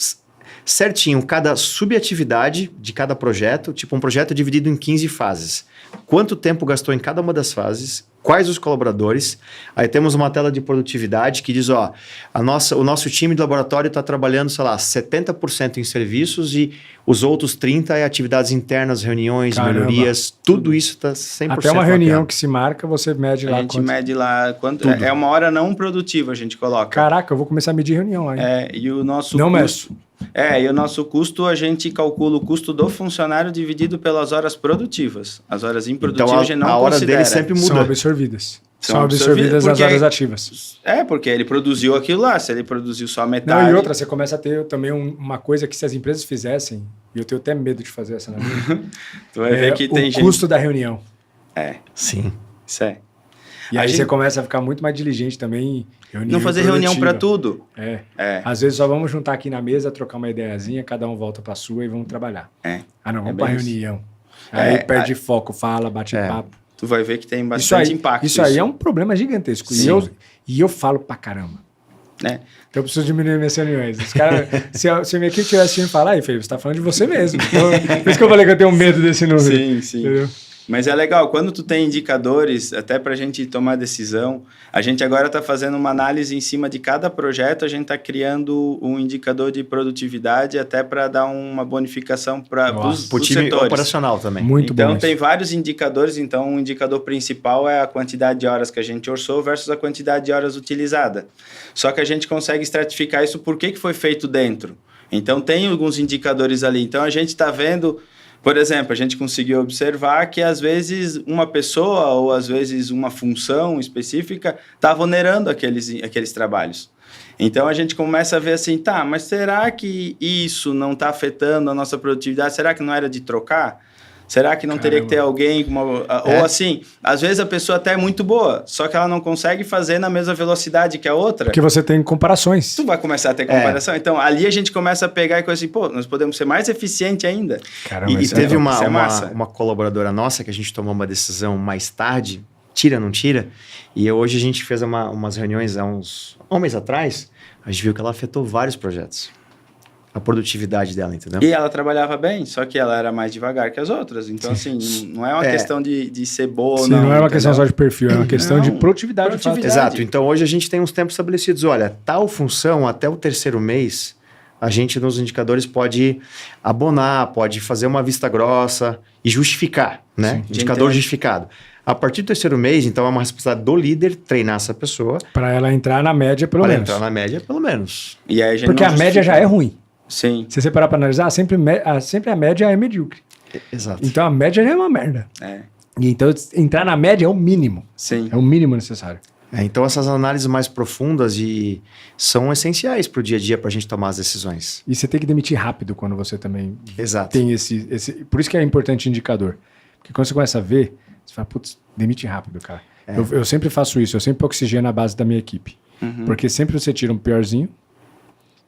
certinho cada subatividade de cada projeto, tipo um projeto dividido em 15 fases. Quanto tempo gastou em cada uma das fases, quais os colaboradores. Aí temos uma tela de produtividade que diz, o nosso time de laboratório está trabalhando, 70% em serviços e os outros 30% é atividades internas, reuniões, melhorias, tudo isso está 100% Até uma reunião mapeado. que se marca, você mede lá. A gente mede lá quanto... É uma hora não produtiva, a gente coloca. Caraca, eu vou começar a medir reunião lá. Hein? E o nosso Não custo... E o nosso custo, a gente calcula o custo do funcionário dividido pelas horas produtivas. As horas improdutivas Então, a gente não a hora considera. dele sempre muda. São absorvidas. São absorvidas as porque- horas ativas. Porque ele produziu aquilo lá. Se ele produziu só a metade... Não, e outra, você começa a ter também uma coisa que se as empresas fizessem, e eu tenho até medo de fazer essa na minha, Tu vai ver que o tem gente... custo da reunião. Sim. Isso é. E A aí gente- você começa a ficar muito mais diligente também. Não fazer reunião para tudo. Às vezes só vamos juntar aqui na mesa, trocar uma ideiazinha, cada um volta para sua e vamos trabalhar. Não, vamos para bem reunião. Aí perde foco, fala, bate papo. Tu vai ver que tem bastante impacto. Isso aí é um problema gigantesco. E eu falo pra caramba. Né? Então eu preciso diminuir minhas reuniões. Os caras, se a minha equipe tivesse assistindo falar, aí, Felipe, você tá falando de você mesmo. Então, por isso que eu falei que eu tenho medo desse número. Sim. Entendeu? Mas é legal, quando tu tem indicadores, até para a gente tomar decisão, a gente agora está fazendo uma análise em cima de cada projeto, a gente está criando um indicador de produtividade até para dar uma bonificação para os time setores. operacional também. Muito bom. Então, tem vários indicadores. Então, o indicador principal é a quantidade de horas que a gente orçou versus a quantidade de horas utilizada. Só que a gente consegue estratificar isso por que foi feito dentro. Então, tem alguns indicadores ali. Então, a gente está vendo... Por exemplo, a gente conseguiu observar que às vezes uma pessoa ou às vezes uma função específica está vulnerando aqueles trabalhos. Então a gente começa a ver assim, tá, mas será que isso não está afetando a nossa produtividade? Será que não era de trocar? Será que não teria que ter alguém... Ou assim, às vezes a pessoa até é muito boa, só que ela não consegue fazer na mesma velocidade que a outra. Porque você tem comparações. Tu vai começar a ter comparação. Então, ali a gente começa a pegar e coisa assim, pô, nós podemos ser mais eficiente ainda. Caramba, e teve uma colaboradora nossa que a gente tomou uma decisão mais tarde, tira, não tira, e hoje a gente fez umas reuniões há um mês atrás, a gente viu que ela afetou vários projetos. A produtividade dela, entendeu? E ela trabalhava bem, só que ela era mais devagar que as outras. Então, assim, não é uma questão de ser boa ou não. Não é uma questão só de perfil, é uma questão de produtividade. Exato. Então, hoje a gente tem uns tempos estabelecidos. Olha, tal função, até o 3º mês, a gente nos indicadores pode abonar, pode fazer uma vista grossa e justificar, né? Sim, indicador justificado. A partir do 3º mês, então, é uma responsabilidade do líder treinar essa pessoa. Para ela entrar na média, pelo menos. Para entrar na média, pelo menos. E aí porque a média já é ruim. Sim. Se você parar para analisar, sempre a média é medíocre. Exato. Então a média já é uma merda. E então entrar na média é o mínimo. Sim. É o mínimo necessário. Então essas análises mais profundas são essenciais para o dia a dia para a gente tomar as decisões. E você tem que demitir rápido quando você também Exato. tem esse... Por isso que é importante indicador. Porque quando você começa a ver, você fala, putz, demite rápido, cara. Eu sempre faço isso, eu sempre oxigeno a base da minha equipe. Uhum. Porque sempre você tira um piorzinho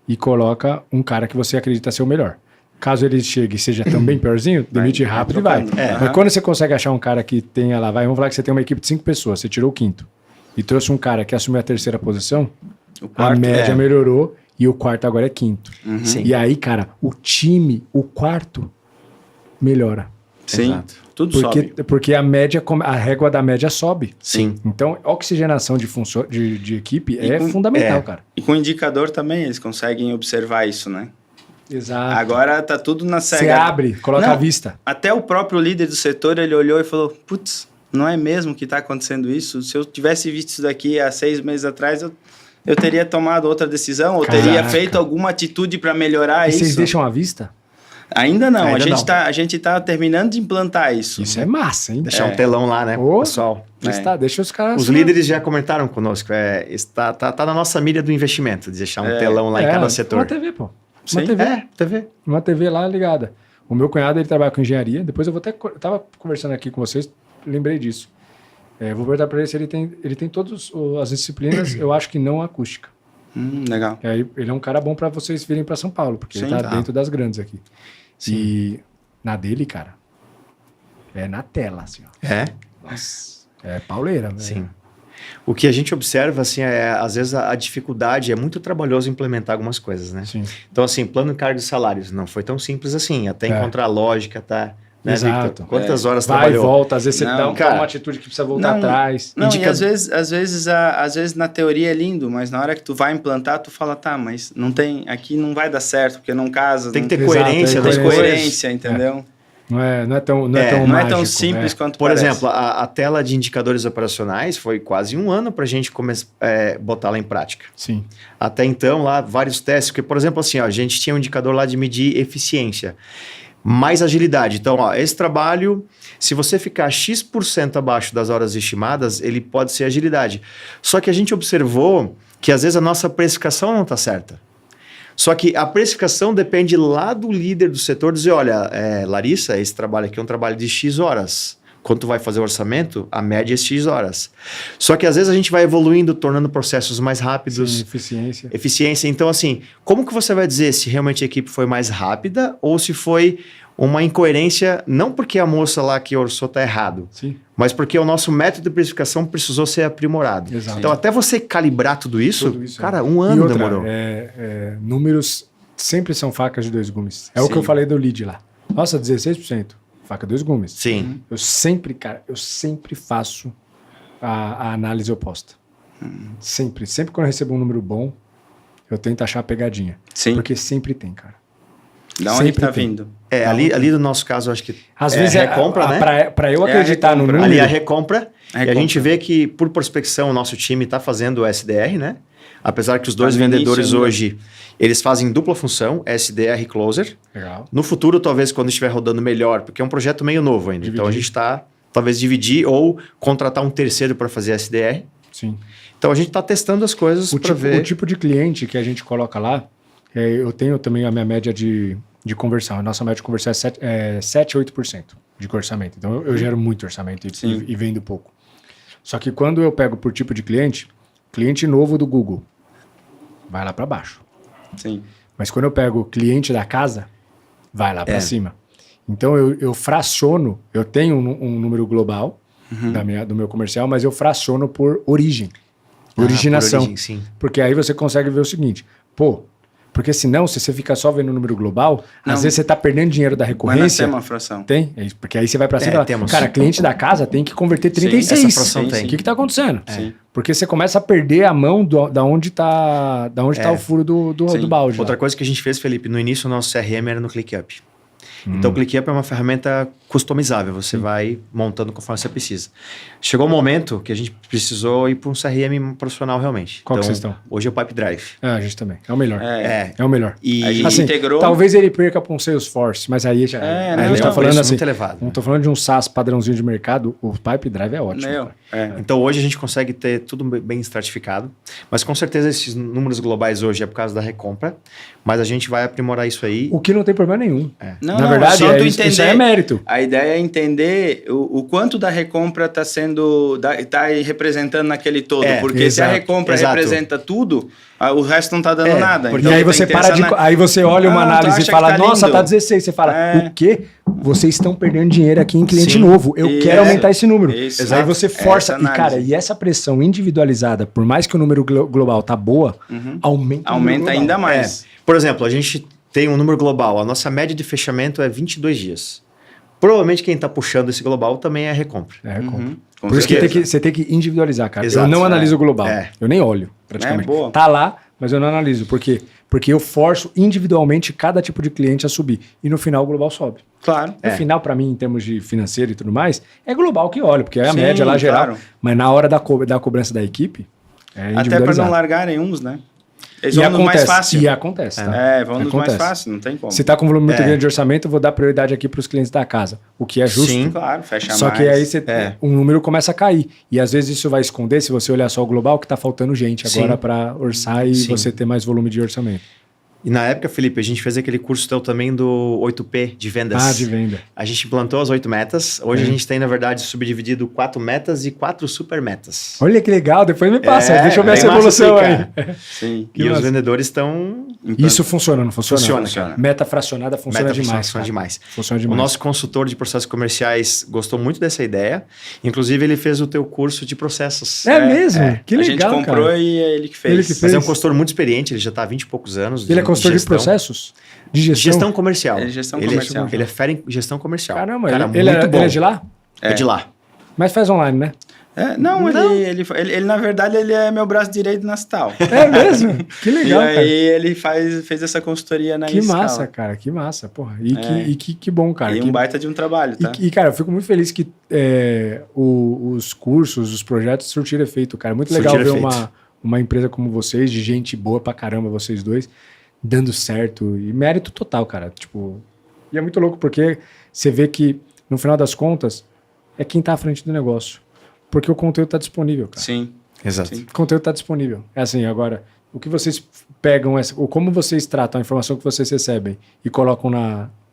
e coloca um cara que você acredita ser o melhor. Caso ele chegue e seja também piorzinho, demite rápido e vai. Mas quando você consegue achar um cara que tenha lá, vamos falar que você tem uma equipe de 5 pessoas, você tirou o 5º e trouxe um cara que assumiu a 3ª posição, a média melhorou e o 4º agora é 5º. Uhum. E aí, cara, o time, o 4º, melhora. Sim, exato. Tudo sobe. Porque a régua da média sobe. Sim. Então, oxigenação de equipe é fundamental, cara. E com o indicador também, eles conseguem observar isso, né? Exato. Agora tá tudo na cega. Você abre, coloca a vista. Até o próprio líder do setor, ele olhou e falou, putz, não é mesmo que tá acontecendo isso? Se eu tivesse visto isso daqui há 6 meses atrás, eu teria tomado outra decisão, ou teria feito alguma atitude para melhorar isso. E vocês deixam à vista? Ainda não, a gente tá terminando de implantar isso. Isso é massa, hein? Deixar um telão lá, né, pessoal? Deixa os caras... Os líderes já comentaram conosco, tá na nossa mira do investimento, de deixar um telão lá em cada setor. Uma TV, pô. Sim? TV. Uma TV lá ligada. O meu cunhado, ele trabalha com engenharia, depois eu vou até... Eu tava conversando aqui com vocês, lembrei disso. Vou perguntar para ele se ele tem todas as disciplinas, eu acho que não acústica. Legal. Aí, ele é um cara bom para vocês virem para São Paulo, porque ele tá dentro das grandes aqui. Sim. E na dele, cara, é na tela, assim, ó. Nossa, é pauleira, velho. Sim. O que a gente observa, assim, às vezes a dificuldade é muito trabalhoso implementar algumas coisas, né? Sim. Então, assim, plano de carga de salários não foi tão simples assim, até encontrar a lógica, tá? Né, exato. Victor? Quantas horas vai trabalhou? Vai e volta, às vezes você dá uma atitude que precisa voltar atrás. Não, e às vezes na teoria é lindo, mas na hora que tu vai implantar, tu fala, tá, mas não tem, aqui não vai dar certo, porque não casa. Tem que ter coerência. Tem coerência, entendeu? Não é tão simples quanto Por parece. exemplo, a tela de indicadores operacionais foi quase 1 ano para a gente botá-la em prática. Sim. Até então, lá, vários testes, porque, por exemplo, assim, ó, a gente tinha um indicador lá de medir eficiência. Mais agilidade. Então, esse trabalho, se você ficar X% abaixo das horas estimadas, ele pode ser agilidade. Só que a gente observou que, às vezes, a nossa precificação não está certa. Só que a precificação depende lá do líder do setor dizer, olha, Larissa, esse trabalho aqui é um trabalho de X horas. Quando tu vai fazer o orçamento, a média é X horas. Só que às vezes a gente vai evoluindo, tornando processos mais rápidos. Sim, eficiência. Então, assim, como que você vai dizer se realmente a equipe foi mais rápida ou se foi uma incoerência, não porque a moça lá que orçou está errado, mas porque o nosso método de precificação precisou ser aprimorado. Exato. Então, até você calibrar tudo isso cara, 1 ano demorou. Números sempre são facas de 2 gumes. É o que eu falei do lead lá. Nossa, 16%. Faca 2 gumes. Sim. Eu sempre faço a análise oposta. Sempre quando eu recebo um número bom, eu tento achar a pegadinha. Sim. Porque sempre tem, cara. Da onde que tá vindo? Ali no nosso caso, eu acho que às vezes a recompra, né? Para eu acreditar no número... Ali é a recompra. E a gente vê que, por prospecção, o nosso time está fazendo o SDR, né? Apesar que os dois vendedores hoje, eles fazem dupla função, SDR e Closer. Legal. No futuro, talvez, quando estiver rodando melhor, porque é um projeto meio novo ainda. Então, a gente está, talvez, dividir ou contratar um terceiro para fazer SDR. Sim. Então, a gente está testando as coisas para ver... O tipo de cliente que a gente coloca lá, eu tenho também a minha média de conversão. A nossa média de conversão é 7 a 8% de orçamento. Então, eu gero muito orçamento e vendo pouco. Só que quando eu pego por tipo de cliente novo do Google, vai lá para baixo. Sim. Mas quando eu pego cliente da casa, vai lá para cima. Então, eu fraciono, eu tenho um número global do meu comercial, mas eu fraciono por origem. Originação. Por origem, sim. Porque aí você consegue ver o seguinte, porque senão, se você fica só vendo o número global, às vezes você está perdendo dinheiro da recorrência. Mas nós temos uma fração. Tem? Porque aí você vai para cima e fala, cara, cliente da casa tem que converter 36. Sim, essa fração tem. O que está acontecendo? Sim. Porque você começa a perder a mão da onde está o furo do balde. Outra coisa que a gente fez, Felipe, no início o nosso CRM era no ClickUp. Então, o ClickUp é uma ferramenta customizável. Você vai montando conforme você precisa. Chegou um momento que a gente precisou ir para um CRM profissional realmente. Qual que vocês estão? Hoje é o Pipe Drive. A gente também. É o melhor. É o melhor. E a gente integrou... Talvez ele perca para um Salesforce, mas aí já... a gente está falando assim... Muito elevado, não estou falando de um SaaS padrãozinho de mercado. O Pipe Drive é ótimo. Então, hoje a gente consegue ter tudo bem estratificado. Mas, com certeza, esses números globais hoje é por causa da recompra. Mas a gente vai aprimorar isso aí. O que não tem problema nenhum. Na verdade, isso é mérito. A ideia é entender o quanto da recompra está sendo... Está representando naquele todo. Porque se a recompra representa tudo, o resto não está dando nada. Então, e aí você aí você olha uma análise e fala, nossa, tá 16. Você fala, o quê? Vocês estão perdendo dinheiro aqui em cliente novo. Eu quero aumentar esse número. Aí você força. E essa pressão individualizada, por mais que o número global tá boa, aumenta ainda mais. Por exemplo, a gente tem um número global. A nossa média de fechamento é 22 dias. Provavelmente quem está puxando esse global também é a recompra. Por isso que você tem que individualizar, cara. Exato, eu não analiso o global. Eu nem olho, praticamente. Tá lá, mas eu não analiso. Por quê? Porque eu forço individualmente cada tipo de cliente a subir. E no final o global sobe. Claro. No final, para mim, em termos de financeiro e tudo mais, é global que olha, porque é a média lá geral. Claro. Mas na hora da cobrança da equipe, é individualizar. Até para não largarem uns, né? Eles vão no mais fácil. E acontece, tá? Vão no mais fácil, não tem como. Se tá com um volume muito grande de orçamento, eu vou dar prioridade aqui para os clientes da casa. O que é justo. Sim, claro, fecha mais. Só que aí um número começa a cair. E às vezes isso vai esconder, se você olhar só o global, que tá faltando gente agora para orçar e você ter mais volume de orçamento. E na época, Felipe, a gente fez aquele curso teu também do 8P de vendas. De venda. A gente implantou as 8 metas. Hoje a gente tem, na verdade, subdividido 4 metas e 4 super metas. Olha que legal, depois me passa. Deixa eu ver essa evolução aí. Sim. E os vendedores estão... Isso funciona, não funciona? Funciona. Meta fracionada funciona demais. Funciona demais. O nosso consultor de processos comerciais gostou muito dessa ideia. Inclusive, ele fez o teu curso de processos. É mesmo? Que legal, a gente comprou e é ele que fez. Mas é um consultor muito experiente, ele já está há 20 e poucos anos. Ele é consultor de processos? De gestão comercial. Ele é fera em gestão comercial. Caramba, ele é de lá? É de lá. Mas faz online, né? Ele na verdade, ele é meu braço direito na Cital. É mesmo? Que legal, cara. E aí ele fez essa consultoria na Que massa, cara. Que massa, porra. Que bom, cara. E um baita de um trabalho, tá? E cara, eu fico muito feliz que os cursos, os projetos surtiram efeito, cara. Muito legal ver uma empresa como vocês, de gente boa pra caramba, vocês dois, dando certo. E mérito total, cara. Tipo, e é muito louco porque você vê que, no final das contas, é quem tá à frente do negócio. Porque o conteúdo tá disponível, cara. Sim. Exato. O conteúdo tá disponível. É assim, agora, o que vocês pegam, ou como vocês tratam a informação que vocês recebem e colocam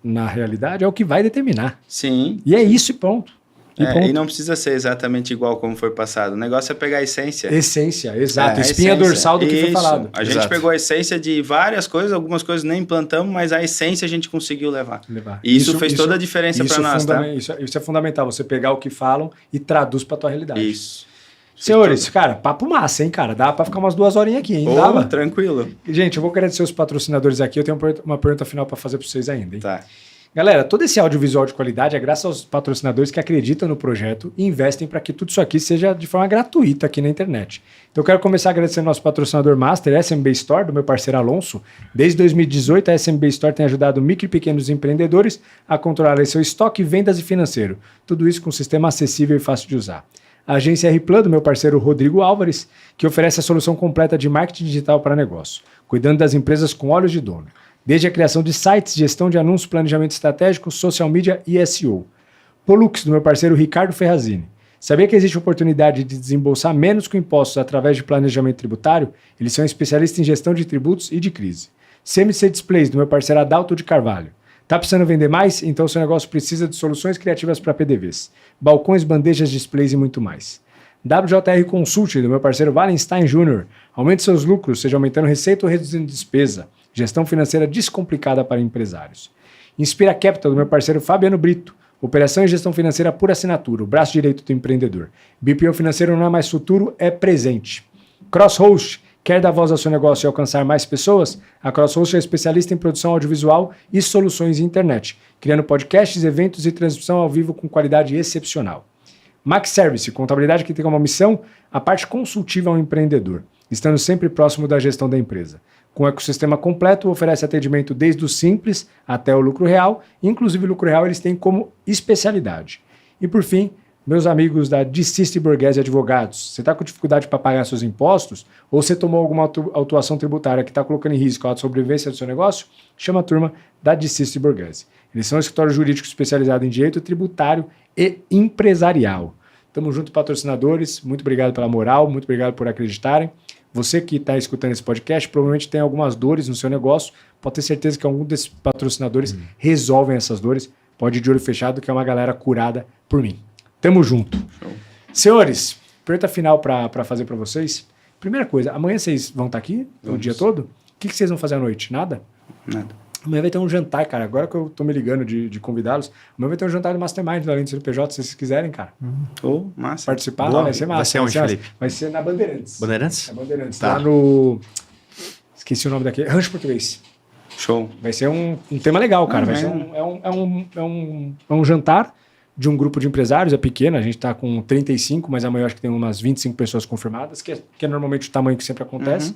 na realidade, é o que vai determinar. Sim. E é isso e ponto. E não precisa ser exatamente igual como foi passado. O negócio é pegar a essência. Essência, exato. Espinha dorsal do que foi falado. A gente pegou a essência de várias coisas, algumas coisas nem implantamos, mas a essência a gente conseguiu levar. E isso fez toda a diferença para nós, tá? Isso é fundamental, você pegar o que falam e traduz para tua realidade. Isso. Senhores, cara, papo massa, hein, cara? Dá para ficar umas 2 horinhas aqui, hein? Dava? Tranquilo. Gente, eu vou agradecer os patrocinadores aqui. Eu tenho uma pergunta final para fazer para vocês ainda, hein? Tá. Galera, todo esse audiovisual de qualidade é graças aos patrocinadores que acreditam no projeto e investem para que tudo isso aqui seja de forma gratuita aqui na internet. Então eu quero começar agradecendo ao nosso patrocinador master, SMB Store, do meu parceiro Alonso. Desde 2018, a SMB Store tem ajudado micro e pequenos empreendedores a controlar seu estoque, vendas e financeiro. Tudo isso com um sistema acessível e fácil de usar. A agência R-Plan, do meu parceiro Rodrigo Álvares, que oferece a solução completa de marketing digital para negócio, cuidando das empresas com olhos de dono. Desde a criação de sites, gestão de anúncios, planejamento estratégico, social media e SEO. Polux, do meu parceiro Ricardo Ferrazini. Sabia que existe oportunidade de desembolsar menos com impostos através de planejamento tributário? Eles são especialistas em gestão de tributos e de crise. CMC Displays, do meu parceiro Adalto de Carvalho. Tá precisando vender mais? Então seu negócio precisa de soluções criativas para PDVs. Balcões, bandejas, displays e muito mais. WJR Consult, do meu parceiro Wallenstein Jr. Aumente seus lucros, seja aumentando receita ou reduzindo despesa. Gestão financeira descomplicada para empresários. Inspira Capital, do meu parceiro Fabiano Brito. Operação e gestão financeira por assinatura, o braço direito do empreendedor. BPO financeiro não é mais futuro, é presente. CrossHost, quer dar voz ao seu negócio e alcançar mais pessoas? A CrossHost é especialista em produção audiovisual e soluções de internet, criando podcasts, eventos e transmissão ao vivo com qualidade excepcional. Max Service, contabilidade que tem como missão a parte consultiva ao empreendedor, estando sempre próximo da gestão da empresa. Com o ecossistema completo, oferece atendimento desde o simples até o lucro real. Inclusive, o lucro real eles têm como especialidade. E, por fim, meus amigos da Dissiste Borghese Advogados. Você está com dificuldade para pagar seus impostos? Ou você tomou alguma autuação tributária que está colocando em risco a sobrevivência do seu negócio? Chama a turma da Dissiste Borghese. Eles são um escritório jurídico especializado em direito tributário e empresarial. Tamo junto, patrocinadores. Muito obrigado pela moral, muito obrigado por acreditarem. Você que está escutando esse podcast provavelmente tem algumas dores no seu negócio. Pode ter certeza que algum desses patrocinadores resolvem essas dores. Pode ir de olho fechado, que é uma galera curada por mim. Tamo junto. Show. Senhores, pergunta final para fazer para vocês. Primeira coisa, amanhã vocês vão estar aqui o dia todo? O que vocês vão fazer à noite? Nada? Nada. Amanhã vai ter um jantar, cara. Agora que eu tô me ligando de convidá-los, amanhã vai ter um jantar do Mastermind da Além do CNPJ, se vocês quiserem, cara. Massa. Participar, Boa. Vai ser massa. Vai ser onde, Felipe? Vai ser na Bandeirantes. Bandeirantes? Na Bandeirantes. Tá. Lá no... Esqueci o nome daquele. Rancho Português. Show. Vai ser um tema legal, cara. Vai ser um jantar de um grupo de empresários. É pequeno, a gente tá com 35, mas amanhã eu acho que tem umas 25 pessoas confirmadas, que é normalmente o tamanho que sempre acontece.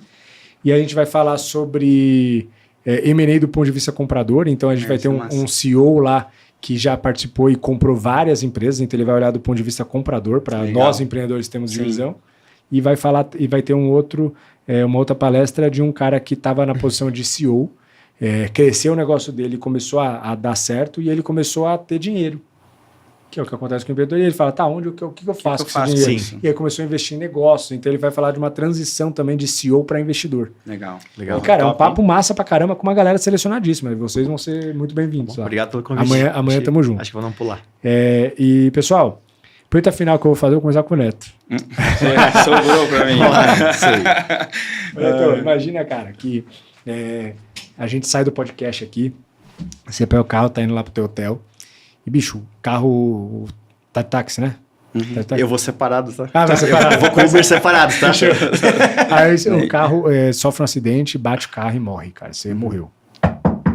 E a gente vai falar sobre... M&A do ponto de vista comprador, então a gente vai ter um CEO lá que já participou e comprou várias empresas, então ele vai olhar do ponto de vista comprador, para nós empreendedores temos divisão, e vai ter uma outra palestra de um cara que estava na posição de CEO, cresceu o negócio dele, começou a dar certo e ele começou a ter dinheiro. Que é o que acontece com o empreendedor, e ele fala, o que eu faço com esse dinheiro? Sim. E aí começou a investir em negócios, então ele vai falar de uma transição também de CEO para investidor. Legal. E, cara, é um papo massa pra caramba com uma galera selecionadíssima, e vocês vão ser muito bem-vindos. Obrigado pelo convite. Amanhã tamo junto. Acho que vamos pular. E, pessoal, pergunta final que eu vou fazer, eu vou começar com o Neto. Sobrou pra mim. Neto, imagina, cara, que a gente sai do podcast aqui, você pega o carro, tá indo lá pro teu hotel, e, bicho, carro tá de táxi, né? Eu vou separado, tá? Vai separado. Eu vou com o Uber separado, tá? Aí o carro sofre um acidente, bate o carro e morre, cara. Você morreu.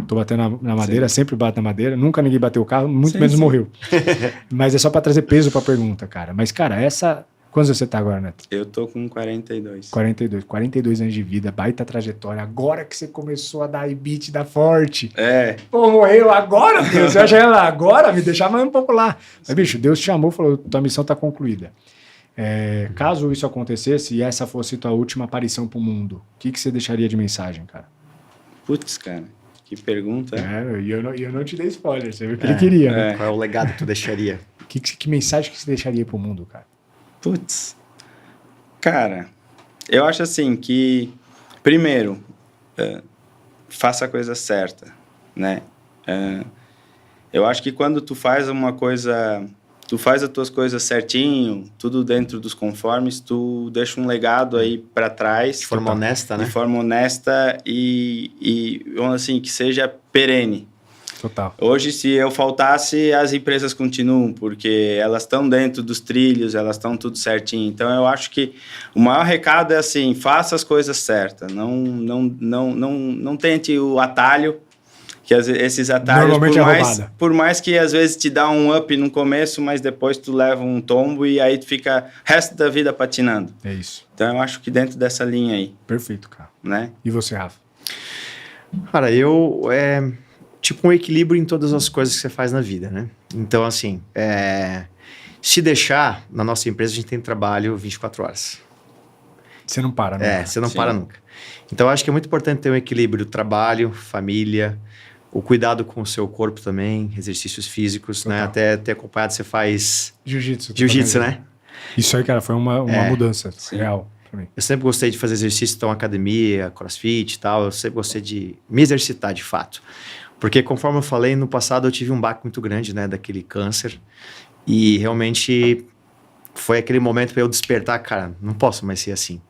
Tô batendo na madeira, sempre bato na madeira. Nunca ninguém bateu o carro, muito menos morreu. Mas é só pra trazer peso pra pergunta, cara. Mas, cara, Quantos você tá agora, Neto? Eu tô com 42. 42 anos de vida, baita trajetória. Agora que você começou a dar IBIT da forte. Pô, morreu agora, Deus. Você vai chegar lá agora, me deixar mais um pouco lá. Mas, bicho, Deus te chamou e falou, tua missão tá concluída. Caso isso acontecesse e essa fosse tua última aparição pro mundo, o que você deixaria de mensagem, cara? Putz, cara, que pergunta. E eu não te dei spoiler, você viu o que ele queria, né? Qual é o legado que tu deixaria? Que mensagem que você deixaria pro mundo, cara? Putz, cara, eu acho assim que, primeiro, faça a coisa certa, né? Eu acho que quando tu faz uma coisa, tu faz as tuas coisas certinho, tudo dentro dos conformes, tu deixa um legado aí para trás. De forma honesta, né? De forma honesta e assim, que seja perene. Total. Hoje, se eu faltasse, as empresas continuam, porque elas estão dentro dos trilhos, elas estão tudo certinho. Então, eu acho que o maior recado é assim, faça as coisas certas. Não tente o atalho, Que esses atalhos, por mais que às vezes te dá um up no começo, mas depois tu leva um tombo e aí tu fica o resto da vida patinando. É isso. Então eu acho que dentro dessa linha aí. Perfeito, cara. Né? E você, Rafa? Cara, tipo um equilíbrio em todas as coisas que você faz na vida, né? Então, assim, se deixar, na nossa empresa a gente tem trabalho 24 horas. Você não para, né? Você não para nunca. Então, eu acho que é muito importante ter um equilíbrio trabalho, família, o cuidado com o seu corpo também, exercícios físicos, né? Até ter acompanhado, você faz... Jiu-jitsu, né? Isso aí, cara, foi uma mudança real pra mim. Eu sempre gostei de fazer exercício, então academia, crossfit e tal, eu sempre gostei de me exercitar de fato. Porque, conforme eu falei, no passado eu tive um baque muito grande, né, daquele câncer. E realmente foi aquele momento para eu despertar, cara, não posso mais ser assim.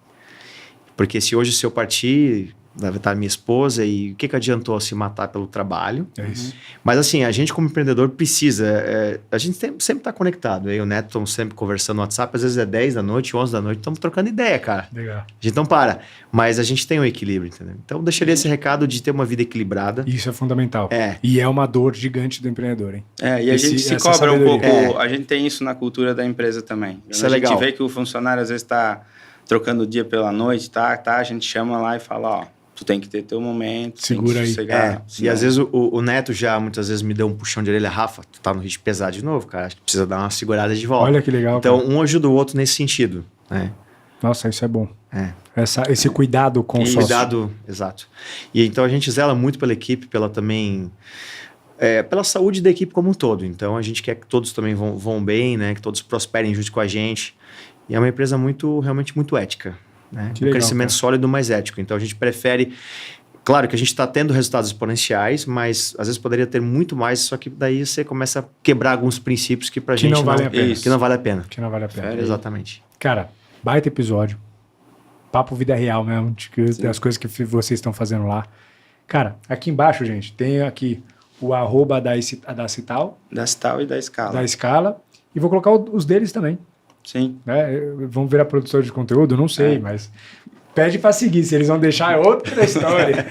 Porque se eu partir, deve estar minha esposa, e o que adiantou se matar pelo trabalho? É isso. Mas assim, a gente como empreendedor precisa, a gente sempre está conectado. Eu e o Neto estamos sempre conversando no WhatsApp, às vezes é 10 da noite, 11 da noite, estamos trocando ideia, cara. Legal. A gente não para, mas a gente tem um equilíbrio, entendeu? Então, eu deixaria esse recado de ter uma vida equilibrada. Isso é fundamental. E é uma dor gigante do empreendedor, hein? E a gente se cobra um pouco, a gente tem isso na cultura da empresa também. Isso é legal. A gente vê que o funcionário às vezes está trocando o dia pela noite, a gente chama lá e fala, ó, tu tem que ter teu momento, segura aí. E às vezes o Neto já muitas vezes me deu um puxão de orelha, Rafa, tu tá no ritmo pesado de novo, cara, acho que precisa dar uma segurada de volta. Olha que legal. Então, cara. Um ajuda o outro nesse sentido, né? Nossa, isso é bom. Esse cuidado com o sócio. Cuidado, exato. E então a gente zela muito pela equipe, pela saúde da equipe como um todo. Então a gente quer que todos também vão bem, né? Que todos prosperem junto com a gente. E é uma empresa realmente muito ética, né? Um crescimento sólido, mais ético. Então a gente prefere... Claro que a gente está tendo resultados exponenciais, mas às vezes poderia ter muito mais, só que daí você começa a quebrar alguns princípios que pra gente não vale a pena. Que não vale a pena. Que não vale a pena. Exatamente. Cara, baita episódio. Papo vida real mesmo, das coisas que vocês estão fazendo lá. Cara, aqui embaixo, gente, tem aqui o @ da Cital. Da Cital e da Scala. Da Scala. E vou colocar os deles também. Sim. Vamos virar produtor de conteúdo? Não sei, mas pede para seguir. Se eles vão deixar, é outra história.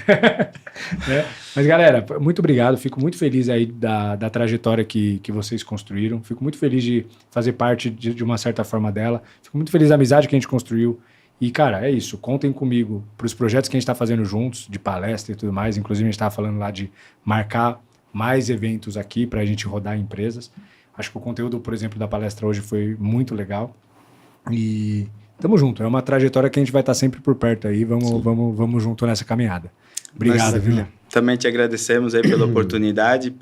Mas, galera, muito obrigado. Fico muito feliz aí da trajetória que vocês construíram. Fico muito feliz de fazer parte de uma certa forma dela. Fico muito feliz da amizade que a gente construiu. E, cara, é isso. Contem comigo para os projetos que a gente está fazendo juntos, de palestra e tudo mais. Inclusive, a gente estava falando lá de marcar mais eventos aqui para a gente rodar empresas. Acho que o conteúdo, por exemplo, da palestra hoje foi muito legal. E tamo junto. É uma trajetória que a gente vai estar sempre por perto aí. Vamos junto nessa caminhada. Obrigado, William. Também te agradecemos aí pela oportunidade,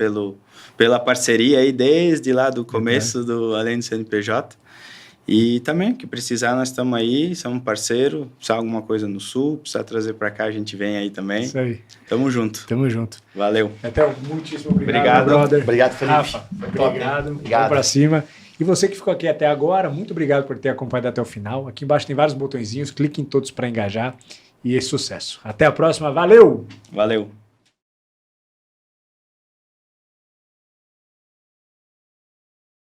pela parceria aí desde lá do começo do Além do CNPJ. E também, que precisar, nós estamos aí, somos parceiro. Precisar alguma coisa no Sul, precisar trazer para cá, a gente vem aí também. Isso aí. Tamo junto. Tamo junto. Valeu. Até muitíssimo obrigado, brother. Obrigado, Felipe. Rafa, obrigado. Vamos pra cima. E você que ficou aqui até agora, muito obrigado por ter acompanhado até o final. Aqui embaixo tem vários botõezinhos, clique em todos para engajar e sucesso. Até a próxima. Valeu! Valeu.